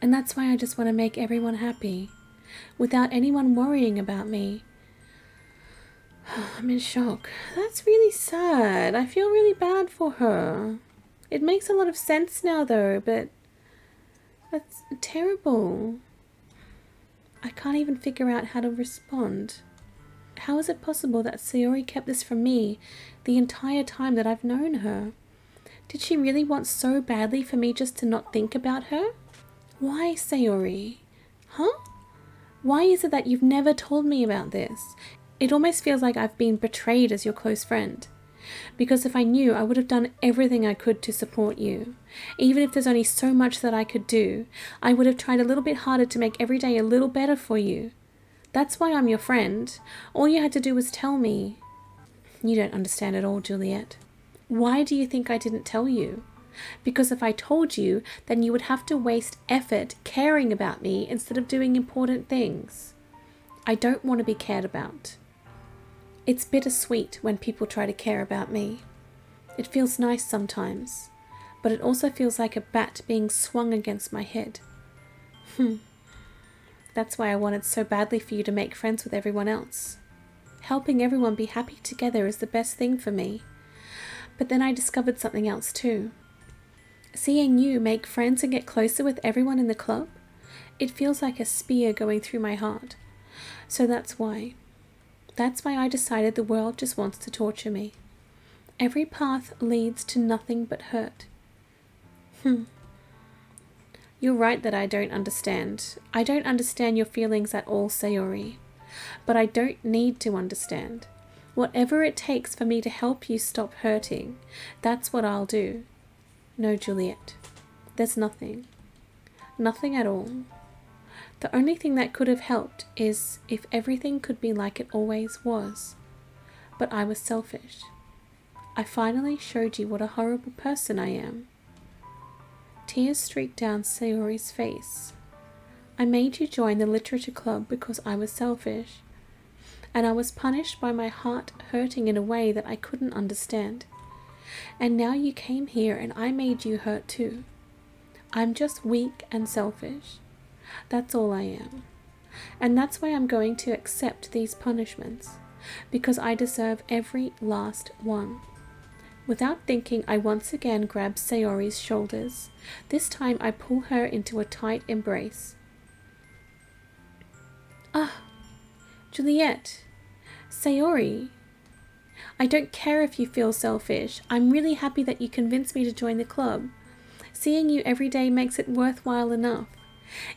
S1: And that's why I just want to make everyone happy, without anyone worrying about me. I'm in shock. That's really sad. I feel really bad for her. It makes a lot of sense now though, but that's terrible. I can't even figure out how to respond. How is it possible that Sayori kept this from me the entire time that I've known her? Did she really want so badly for me just to not think about her? Why, Sayori? Huh? Why is it that you've never told me about this? It almost feels like I've been betrayed as your close friend. Because if I knew, I would have done everything I could to support you. Even if there's only so much that I could do, I would have tried a little bit harder to make every day a little better for you. That's why I'm your friend. All you had to do was tell me. You don't understand at all, Juliet. Why do you think I didn't tell you? Because if I told you, then you would have to waste effort caring about me instead of doing important things. I don't want to be cared about. It's bittersweet when people try to care about me. It feels nice sometimes, but it also feels like a bat being swung against my head. That's why I wanted so badly for you to make friends with everyone else. Helping everyone be happy together is the best thing for me. But then I discovered something else too. Seeing you make friends and get closer with everyone in the club, it feels like a spear going through my heart. So that's why. That's why I decided the world just wants to torture me. Every path leads to nothing but hurt. You're right that I don't understand. I don't understand your feelings at all, Sayori. But I don't need to understand. Whatever it takes for me to help you stop hurting, that's what I'll do. No, Juliet. There's nothing. Nothing at all. The only thing that could have helped is if everything could be like it always was. But I was selfish. I finally showed you what a horrible person I am. Tears streaked down Sayori's face. I made you join the literature club because I was selfish, and I was punished by my heart hurting in a way that I couldn't understand. And now you came here and I made you hurt too. I'm just weak and selfish. That's all I am. And that's why I'm going to accept these punishments, because I deserve every last one. Without thinking, I once again grab Sayori's shoulders. This time I pull her into a tight embrace. Ah, Juliet, Sayori. I don't care if you feel selfish. I'm really happy that you convinced me to join the club. Seeing you every day makes it worthwhile enough.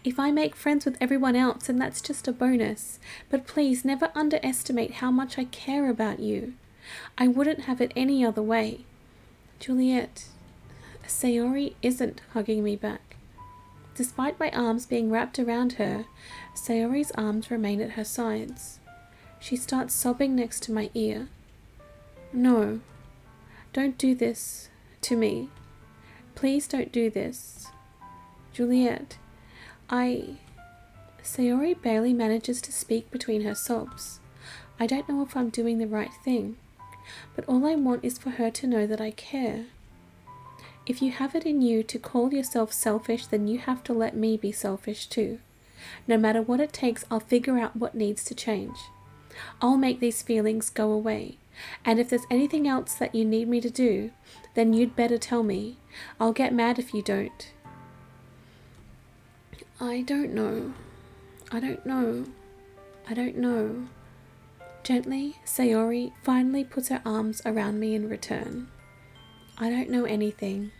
S1: If I make friends with everyone else, then that's just a bonus. But please never underestimate how much I care about you. I wouldn't have it any other way. Juliet, Sayori isn't hugging me back. Despite my arms being wrapped around her, Sayori's arms remain at her sides. She starts sobbing next to my ear. No, don't do this to me. Please don't do this. Juliet, Sayori barely manages to speak between her sobs. I don't know if I'm doing the right thing, but all I want is for her to know that I care. If you have it in you to call yourself selfish, then you have to let me be selfish too. No matter what it takes, I'll figure out what needs to change. I'll make these feelings go away. And if there's anything else that you need me to do, then you'd better tell me. I'll get mad if you don't. I don't know. Gently, Sayori finally puts her arms around me in return. I don't know anything.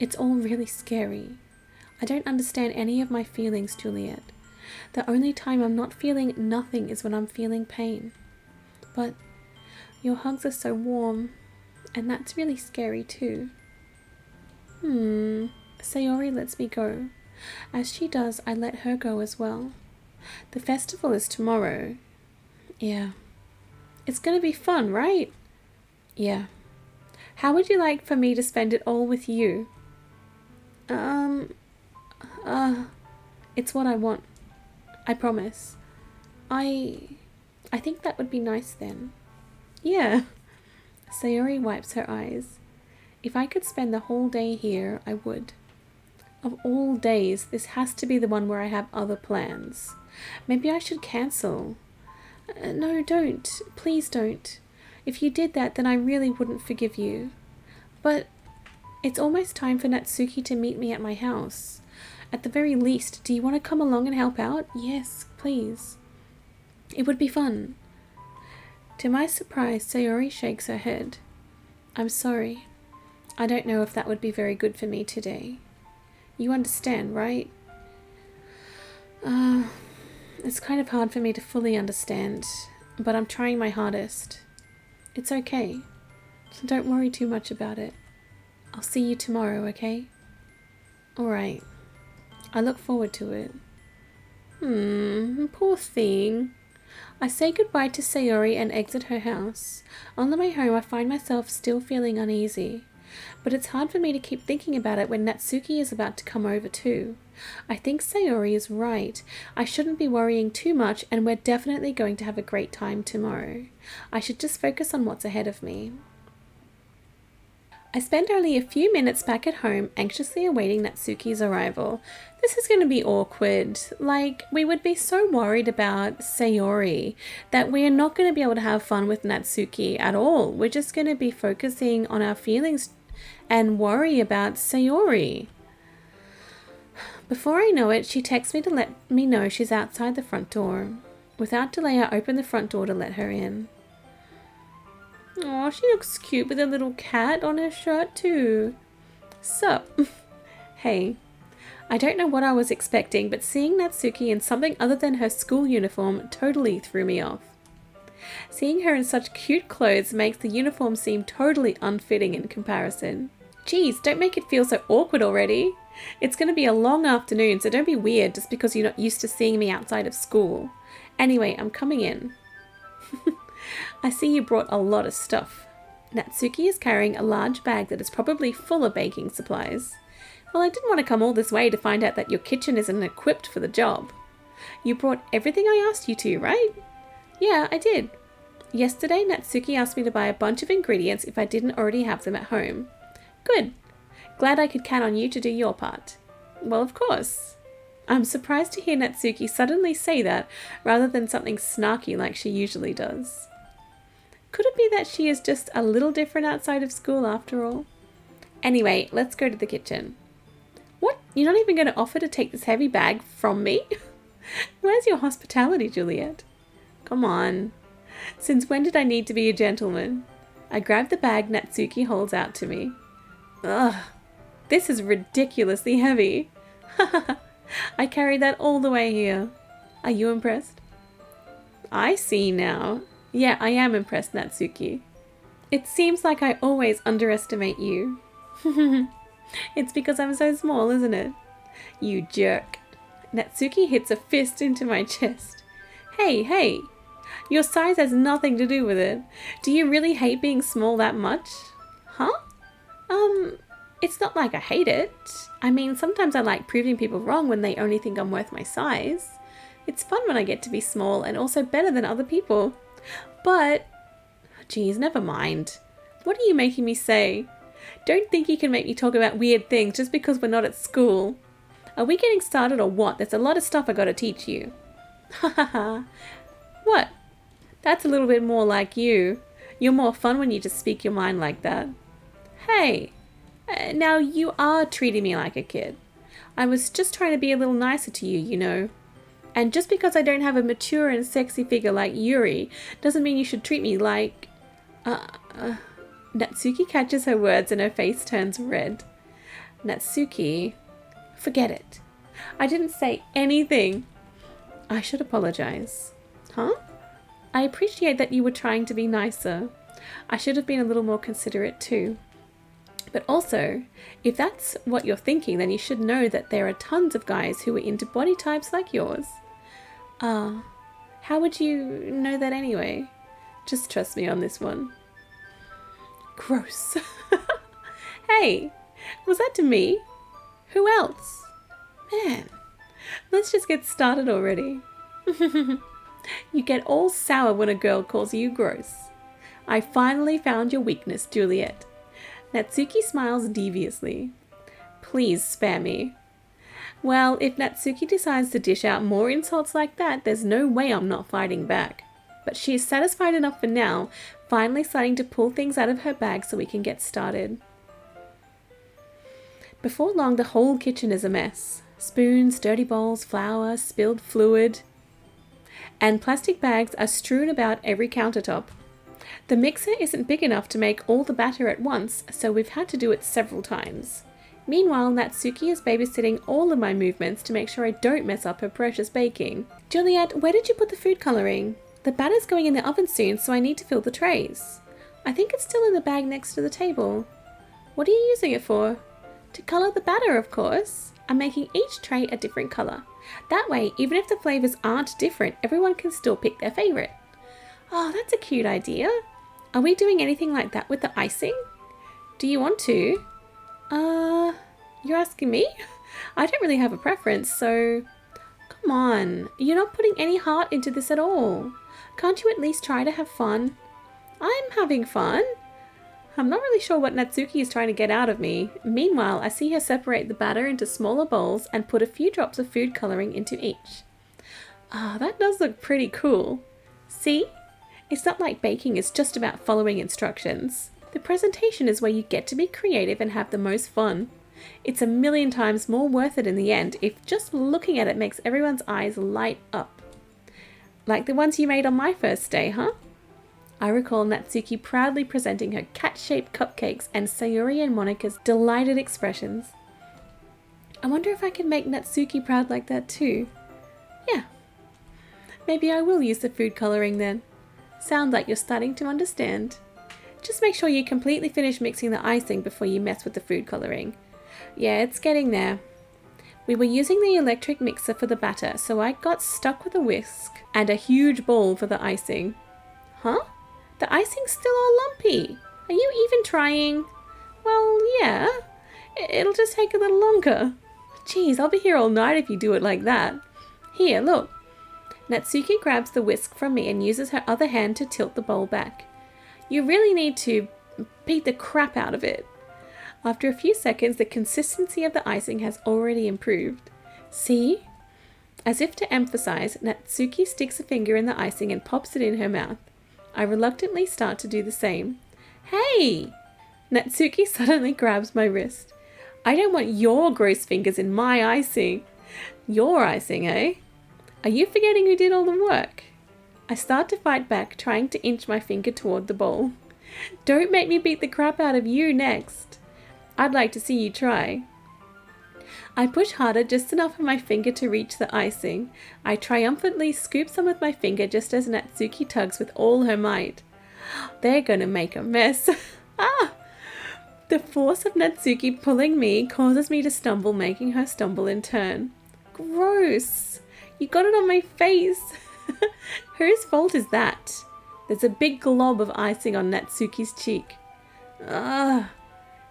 S1: It's all really scary. I don't understand any of my feelings, Juliet. The only time I'm not feeling nothing is when I'm feeling pain. But your hugs are so warm, and that's really scary too. Sayori lets me go. As she does, I let her go as well. The festival is tomorrow. Yeah. It's gonna be fun, right? Yeah. How would you like for me to spend it all with you? It's what I want. I promise. I think that would be nice then. Yeah. Sayori wipes her eyes. If I could spend the whole day here, I would. Of all days, this has to be the one where I have other plans. Maybe I should cancel. No, don't. Please don't. If you did that, then I really wouldn't forgive you. But it's almost time for Natsuki to meet me at my house. At the very least, do you want to come along and help out? Yes, please. It would be fun. To my surprise, Sayori shakes her head. I'm sorry. I don't know if that would be very good for me today. You understand, right? It's kind of hard for me to fully understand, but I'm trying my hardest. It's okay. So don't worry too much about it. I'll see you tomorrow, okay? Alright. I look forward to it. Poor thing. I say goodbye to Sayori and exit her house. On the way home, I find myself still feeling uneasy. But it's hard for me to keep thinking about it when Natsuki is about to come over too. I think Sayori is right. I shouldn't be worrying too much, and we're definitely going to have a great time tomorrow. I should just focus on what's ahead of me. I spend only a few minutes back at home, anxiously awaiting Natsuki's arrival. This is going to be awkward. Like, we would be so worried about Sayori that we're not going to be able to have fun with Natsuki at all. We're just going to be focusing on our feelings and worry about Sayori. Before I know it, she texts me to let me know she's outside the front door. Without delay, I open the front door to let her in. Oh, she looks cute with a little cat on her shirt too. Sup? Hey, I don't know what I was expecting, but seeing Natsuki in something other than her school uniform totally threw me off. Seeing her in such cute clothes makes the uniform seem totally unfitting in comparison. Geez, don't make it feel so awkward already. It's going to be a long afternoon, so don't be weird just because you're not used to seeing me outside of school. Anyway, I'm coming in. I see you brought a lot of stuff. Natsuki is carrying a large bag that is probably full of baking supplies. Well, I didn't want to come all this way to find out that your kitchen isn't equipped for the job. You brought everything I asked you to, right? Yeah, I did. Yesterday, Natsuki asked me to buy a bunch of ingredients if I didn't already have them at home. Good. Glad I could count on you to do your part. Well, of course. I'm surprised to hear Natsuki suddenly say that rather than something snarky like she usually does. Could it be that she is just a little different outside of school after all? Anyway, let's go to the kitchen. What? You're not even going to offer to take this heavy bag from me? Where's your hospitality, Juliet? Come on. Since when did I need to be a gentleman? I grab the bag Natsuki holds out to me. Ugh, this is ridiculously heavy. I carried that all the way here. Are you impressed? I see now. Yeah, I am impressed, Natsuki. It seems like I always underestimate you. It's because I'm so small, isn't it? You jerk. Natsuki hits a fist into my chest. Hey, your size has nothing to do with it. Do you really hate being small that much? Huh? It's not like I hate it. I mean, sometimes I like proving people wrong when they only think I'm worth my size. It's fun when I get to be small and also better than other people. But, geez, never mind. What are you making me say? Don't think you can make me talk about weird things just because we're not at school. Are we getting started or what? There's a lot of stuff I gotta teach you. Ha ha ha. What? That's a little bit more like you. You're more fun when you just speak your mind like that. Hey, now you are treating me like a kid. I was just trying to be a little nicer to you, you know. And just because I don't have a mature and sexy figure like Yuri doesn't mean you should treat me like... Natsuki catches her words and her face turns red. Natsuki, forget it. I didn't say anything. I should apologize. Huh? I appreciate that you were trying to be nicer. I should have been a little more considerate too. But also, if that's what you're thinking, then you should know that there are tons of guys who are into body types like yours. How would you know that anyway? Just trust me on this one. Gross. Hey, was that to me? Who else? Man, let's just get started already. You get all sour when a girl calls you gross. I finally found your weakness, Juliet. Natsuki smiles deviously. Please spare me. Well, if Natsuki decides to dish out more insults like that, there's no way I'm not fighting back. But she is satisfied enough for now, finally starting to pull things out of her bag so we can get started. Before long, the whole kitchen is a mess. Spoons, dirty bowls, flour, spilled fluid, and plastic bags are strewn about every countertop. The mixer isn't big enough to make all the batter at once, so we've had to do it several times. Meanwhile, Natsuki is babysitting all of my movements to make sure I don't mess up her precious baking. Juliet, where did you put the food colouring? The batter's going in the oven soon, so I need to fill the trays. I think it's still in the bag next to the table. What are you using it for? To colour the batter, of course. I'm making each tray a different colour. That way, even if the flavours aren't different, everyone can still pick their favourite. Oh, that's a cute idea. Are we doing anything like that with the icing? Do you want to? You're asking me? I don't really have a preference, so... Come on, you're not putting any heart into this at all. Can't you at least try to have fun? I'm having fun. I'm not really sure what Natsuki is trying to get out of me. Meanwhile, I see her separate the batter into smaller bowls and put a few drops of food colouring into each. That does look pretty cool. See? It's not like baking is just about following instructions. The presentation is where you get to be creative and have the most fun. It's a million times more worth it in the end if just looking at it makes everyone's eyes light up. Like the ones you made on my first day, huh? I recall Natsuki proudly presenting her cat-shaped cupcakes and Sayori and Monika's delighted expressions. I wonder if I can make Natsuki proud like that too. Yeah. Maybe I will use the food colouring then. Sound like you're starting to understand. Just make sure you completely finish mixing the icing before you mess with the food colouring. Yeah, it's getting there. We were using the electric mixer for the batter, so I got stuck with a whisk and a huge bowl for the icing. Huh? The icing's still all lumpy. Are you even trying? Well, yeah. It'll just take a little longer. Geez, I'll be here all night if you do it like that. Here, look. Natsuki grabs the whisk from me and uses her other hand to tilt the bowl back. You really need to beat the crap out of it. After a few seconds, the consistency of the icing has already improved. See? As if to emphasize, Natsuki sticks a finger in the icing and pops it in her mouth. I reluctantly start to do the same. Hey! Natsuki suddenly grabs my wrist. I don't want your gross fingers in my icing. Your icing, eh? Are you forgetting who did all the work? I start to fight back, trying to inch my finger toward the bowl. Don't make me beat the crap out of you next. I'd like to see you try. I push harder, just enough for my finger to reach the icing. I triumphantly scoop some with my finger just as Natsuki tugs with all her might. They're gonna make a mess. Ah! The force of Natsuki pulling me causes me to stumble, making her stumble in turn. Gross! You got it on my face! Whose fault is that? There's a big glob of icing on Natsuki's cheek. Ugh!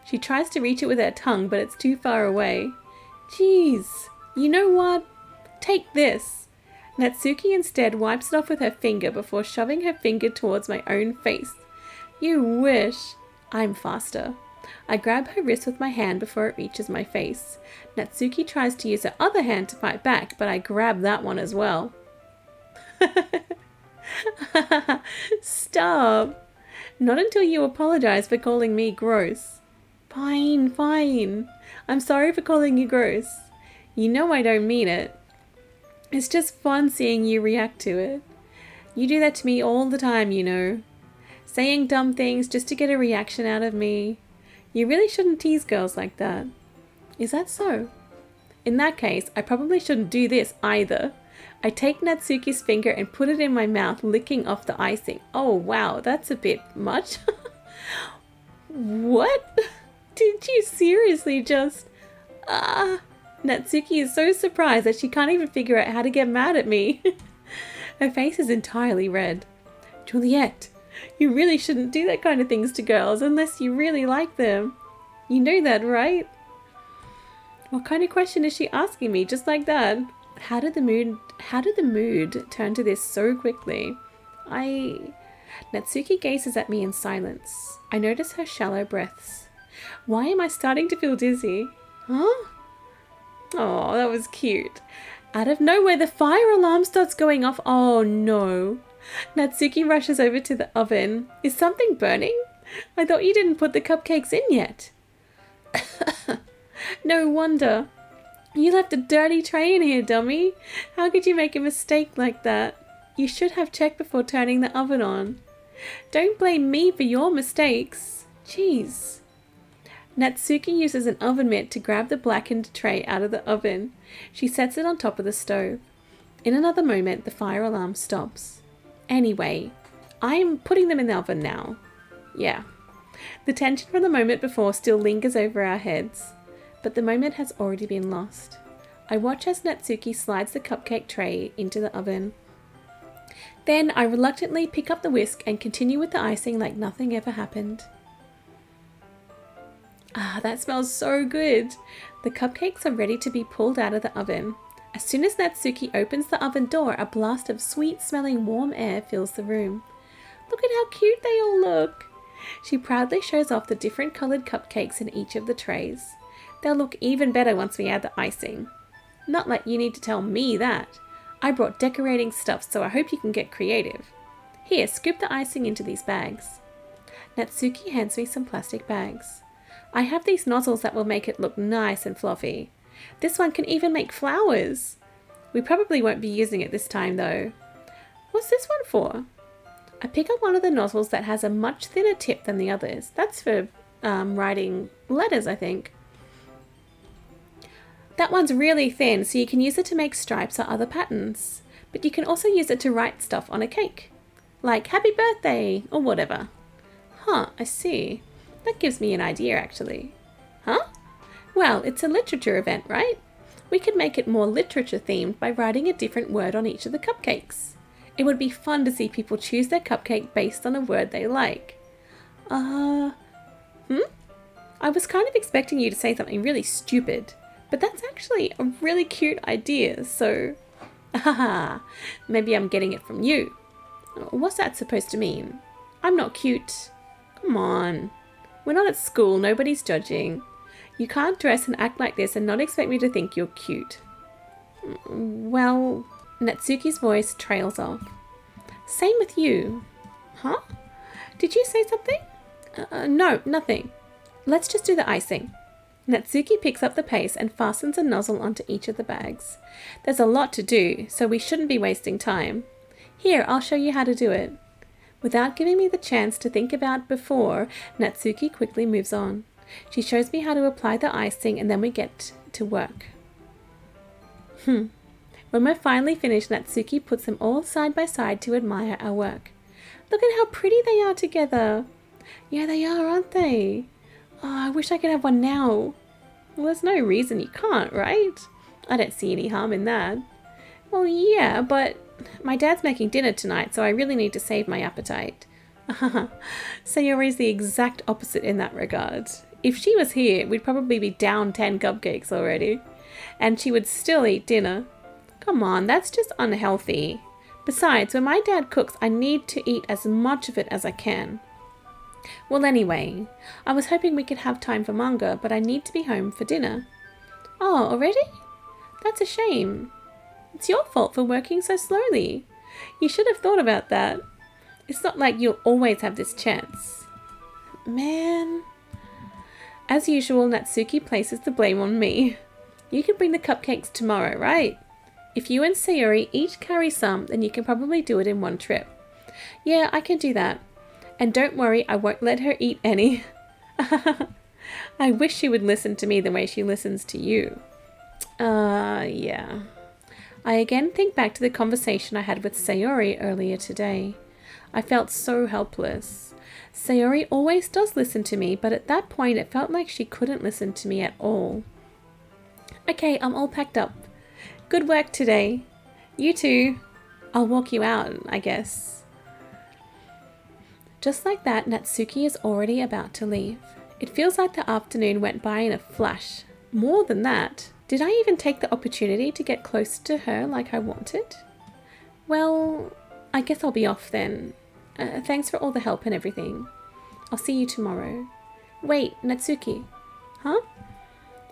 S1: She tries to reach it with her tongue, but it's too far away. Jeez, you know what? Take this. Natsuki instead wipes it off with her finger before shoving her finger towards my own face. You wish. I'm faster. I grab her wrist with my hand before it reaches my face. Natsuki tries to use her other hand to fight back, but I grab that one as well. Stop. Not until you apologize for calling me gross. Fine, fine. I'm sorry for calling you gross. You know I don't mean it. It's just fun seeing you react to it. You do that to me all the time, you know. Saying dumb things just to get a reaction out of me. You really shouldn't tease girls like that. Is that so? In that case, I probably shouldn't do this either. I take Natsuki's finger and put it in my mouth, licking off the icing. Oh wow, that's a bit much. What? Did you seriously just... Natsuki is so surprised that she can't even figure out how to get mad at me. Her face is entirely red. Juliet, you really shouldn't do that kind of things to girls unless you really like them. You know that, right? What kind of question is she asking me just like that? How did the mood turn to this so quickly? Natsuki gazes at me in silence. I notice her shallow breaths. Why am I starting to feel dizzy? Huh? Oh, that was cute. Out of nowhere, the fire alarm starts going off. Oh no. Natsuki rushes over to the oven. Is something burning? I thought you didn't put the cupcakes in yet. No wonder. You left a dirty tray in here, dummy. How could you make a mistake like that? You should have checked before turning the oven on. Don't blame me for your mistakes. Jeez. Natsuki uses an oven mitt to grab the blackened tray out of the oven. She sets it on top of the stove. In another moment, the fire alarm stops. Anyway, I'm putting them in the oven now. Yeah. The tension from the moment before still lingers over our heads, but the moment has already been lost. I watch as Natsuki slides the cupcake tray into the oven. Then I reluctantly pick up the whisk and continue with the icing like nothing ever happened. Ah, that smells so good. The cupcakes are ready to be pulled out of the oven. As soon as Natsuki opens the oven door, a blast of sweet-smelling warm air fills the room. Look at how cute they all look. She proudly shows off the different coloured cupcakes in each of the trays. They'll look even better once we add the icing. Not like you need to tell me that. I brought decorating stuff, so I hope you can get creative. Here, scoop the icing into these bags. Natsuki hands me some plastic bags. I have these nozzles that will make it look nice and fluffy. This one can even make flowers. We probably won't be using it this time though. What's this one for? I pick up one of the nozzles that has a much thinner tip than the others. That's for writing letters, I think. That one's really thin, so you can use it to make stripes or other patterns. But you can also use it to write stuff on a cake. Like happy birthday or whatever. Huh, I see. That gives me an idea, actually. Huh? Well, it's a literature event, right? We could make it more literature themed by writing a different word on each of the cupcakes. It would be fun to see people choose their cupcake based on a word they like. I was kind of expecting you to say something really stupid, but that's actually a really cute idea, so... Haha, maybe I'm getting it from you. What's that supposed to mean? I'm not cute. Come on. We're not at school, nobody's judging. You can't dress and act like this and not expect me to think you're cute. Well, Natsuki's voice trails off. Same with you. Huh? Did you say something? No, nothing. Let's just do the icing. Natsuki picks up the pace and fastens a nozzle onto each of the bags. There's a lot to do, so we shouldn't be wasting time. Here, I'll show you how to do it. Without giving me the chance to think about before, Natsuki quickly moves on. She shows me how to apply the icing and then we get to work. When we're finally finished, Natsuki puts them all side by side to admire our work. Look at how pretty they are together. Yeah, they are, aren't they? Oh, I wish I could have one now. Well, there's no reason you can't, right? I don't see any harm in that. Well, yeah, but my dad's making dinner tonight, so I really need to save my appetite. Sayori's the exact opposite in that regard. If she was here, we'd probably be down 10 cupcakes already. And she would still eat dinner. Come on, that's just unhealthy. Besides, when my dad cooks, I need to eat as much of it as I can. Well, anyway, I was hoping we could have time for manga, but I need to be home for dinner. Oh, already? That's a shame. It's your fault for working so slowly. You should have thought about that. It's not like you'll always have this chance. Man. As usual, Natsuki places the blame on me. You can bring the cupcakes tomorrow, right? If you and Sayori each carry some, then you can probably do it in one trip. Yeah, I can do that. And don't worry, I won't let her eat any. I wish she would listen to me the way she listens to you. Yeah. I again think back to the conversation I had with Sayori earlier today. I felt so helpless. Sayori always does listen to me, but at that point it felt like she couldn't listen to me at all. Okay, I'm all packed up. Good work today. You too. I'll walk you out, I guess. Just like that, Natsuki is already about to leave. It feels like the afternoon went by in a flash. More than that, did I even take the opportunity to get closer to her like I wanted? Well, I guess I'll be off then. Thanks for all the help and everything. I'll see you tomorrow. Wait, Natsuki. Huh?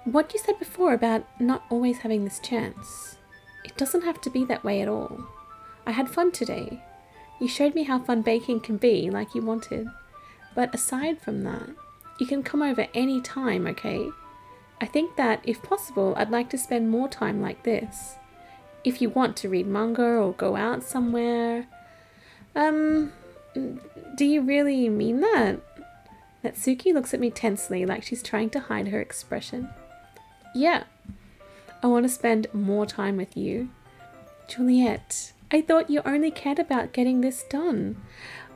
S1: What you said before about not always having this chance. It doesn't have to be that way at all. I had fun today. You showed me how fun baking can be, like you wanted. But aside from that, you can come over any time, okay? I think that, if possible, I'd like to spend more time like this. If you want to read manga or go out somewhere. Do you really mean that? Natsuki looks at me tensely, like she's trying to hide her expression. Yeah. I want to spend more time with you. Juliet, I thought you only cared about getting this done.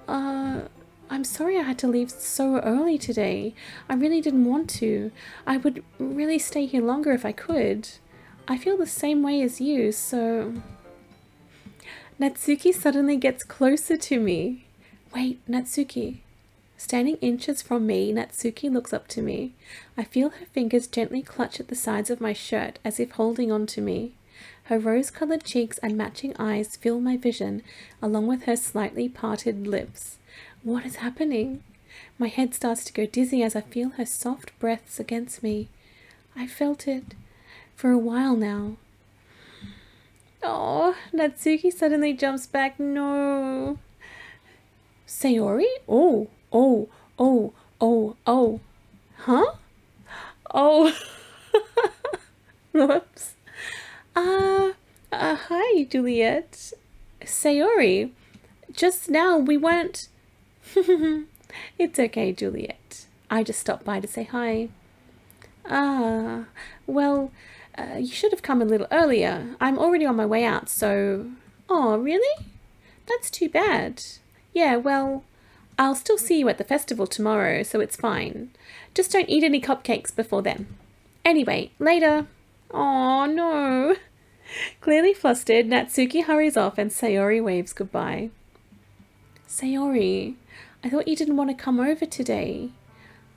S1: I'm sorry I had to leave so early today. I really didn't want to. I would really stay here longer if I could. I feel the same way as you, so... Natsuki suddenly gets closer to me. Wait, Natsuki. Standing inches from me, Natsuki looks up to me. I feel her fingers gently clutch at the sides of my shirt as if holding on to me. Her rose-colored cheeks and matching eyes fill my vision, along with her slightly parted lips. What is happening? My head starts to go dizzy as I feel her soft breaths against me. I've felt it for a while now. Oh, Natsuki suddenly jumps back. No. Sayori? Oh. Huh? Oh. Whoops. Hi, Juliet. Sayori. Just now we weren't... It's okay, Juliet. I just stopped by to say hi. Well, you should have come a little earlier. I'm already on my way out, so... Oh, really? That's too bad. Yeah, well, I'll still see you at the festival tomorrow, so it's fine. Just don't eat any cupcakes before then. Anyway, later. Oh no. Clearly flustered, Natsuki hurries off and Sayori waves goodbye. Sayori, I thought you didn't want to come over today.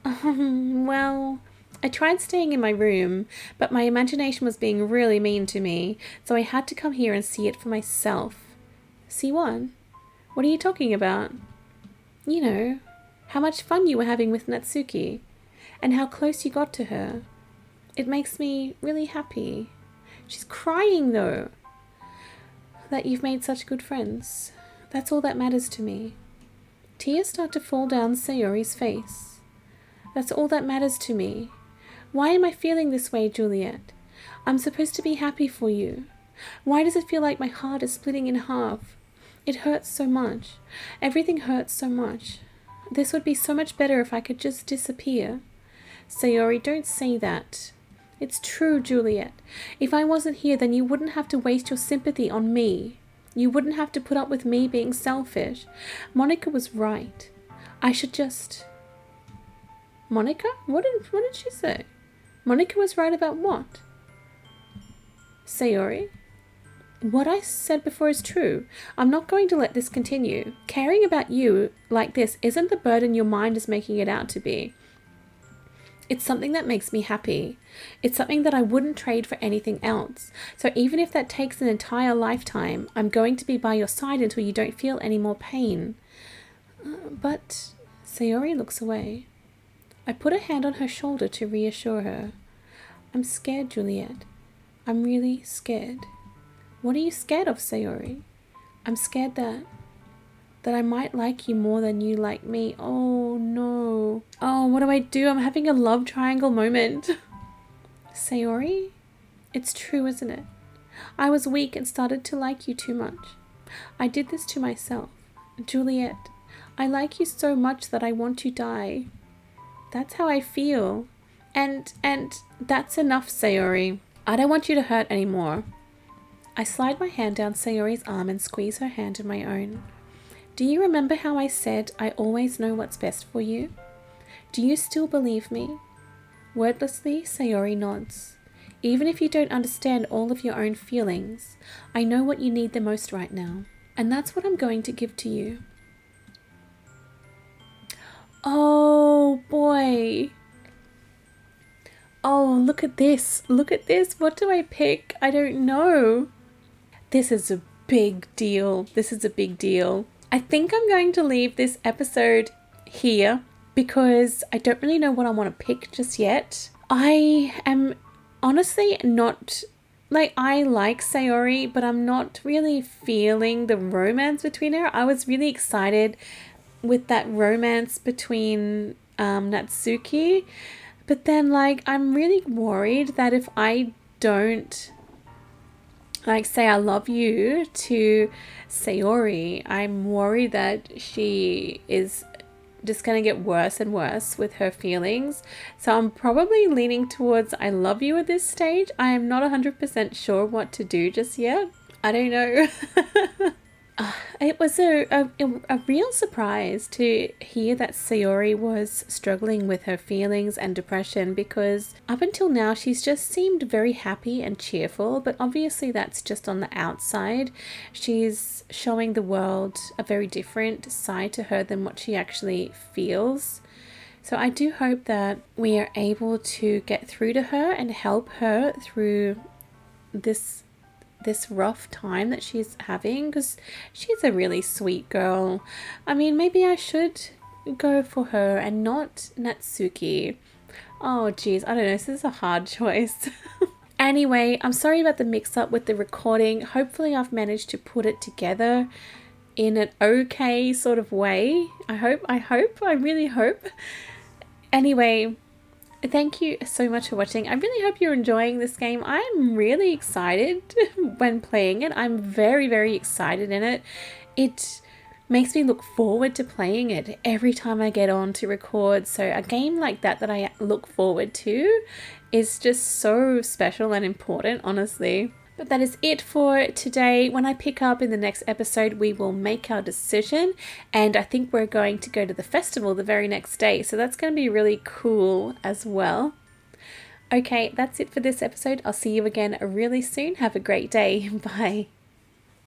S1: Well, I tried staying in my room, but my imagination was being really mean to me, so I had to come here and see it for myself. See what? What are you talking about? You know, how much fun you were having with Natsuki, and how close you got to her. It makes me really happy. She's crying though. That you've made such good friends. That's all that matters to me. Tears start to fall down Sayori's face. That's all that matters to me. Why am I feeling this way, Juliet? I'm supposed to be happy for you. Why does it feel like my heart is splitting in half? It hurts so much. Everything hurts so much. This would be so much better if I could just disappear. Sayori, don't say that. It's true, Juliet. If I wasn't here, then you wouldn't have to waste your sympathy on me. You wouldn't have to put up with me being selfish. Monika was right. I should just... Monika? What did she say? Monika was right about what? Sayori? What I said before is true. I'm not going to let this continue. Caring about you like this isn't the burden your mind is making it out to be. It's something that makes me happy. It's something that I wouldn't trade for anything else. So even if that takes an entire lifetime, I'm going to be by your side until you don't feel any more pain. But Sayori looks away. I put a hand on her shoulder to reassure her. I'm scared, Juliet. I'm really scared. What are you scared of, Sayori? I'm scared that I might like you more than you like me. Oh no. Oh, what do? I'm having a love triangle moment. Sayori? It's true, isn't it? I was weak and started to like you too much. I did this to myself. Juliet, I like you so much that I want to die. That's how I feel. And that's enough, Sayori. I don't want you to hurt anymore. I slide my hand down Sayori's arm and squeeze her hand in my own. Do you remember how I said I always know what's best for you? Do you still believe me? Wordlessly, Sayori nods. Even if you don't understand all of your own feelings, I know what you need the most right now. And that's what I'm going to give to you. Oh boy. Oh, look at this. Look at this. What do I pick? I don't know. This is a big deal. This is a big deal. I think I'm going to leave this episode here because I don't really know what I want to pick just yet. I am honestly not... I like Sayori, but I'm not really feeling the romance between her. I was really excited with that romance between Natsuki. But then, I'm really worried that if I don't, say I love you to Sayori, I'm worried that she is just going to get worse and worse with her feelings. So I'm probably leaning towards I love you at this stage. I am not 100% sure what to do just yet. I don't know. It was a real surprise to hear that Sayori was struggling with her feelings and depression, because up until now she's just seemed very happy and cheerful, but obviously that's just on the outside. She's showing the world a very different side to her than what she actually feels. So I do hope that we are able to get through to her and help her through this rough time that she's having, because she's a really sweet girl. I mean, maybe I should go for her and not Natsuki. Oh geez, I don't know, this is a hard choice. Anyway, I'm sorry about the mix-up with the recording. Hopefully I've managed to put it together in an okay sort of way. I really hope. Anyway, thank you so much for watching. I really hope you're enjoying this game. I'm really excited when playing it. I'm very, very excited in it. It makes me look forward to playing it every time I get on to record. So a game like that I look forward to is just so special and important, honestly. But that is it for today. When I pick up in the next episode, we will make our decision. And I think we're going to go to the festival the very next day. So that's going to be really cool as well. Okay, that's it for this episode. I'll see you again really soon. Have a great day. Bye.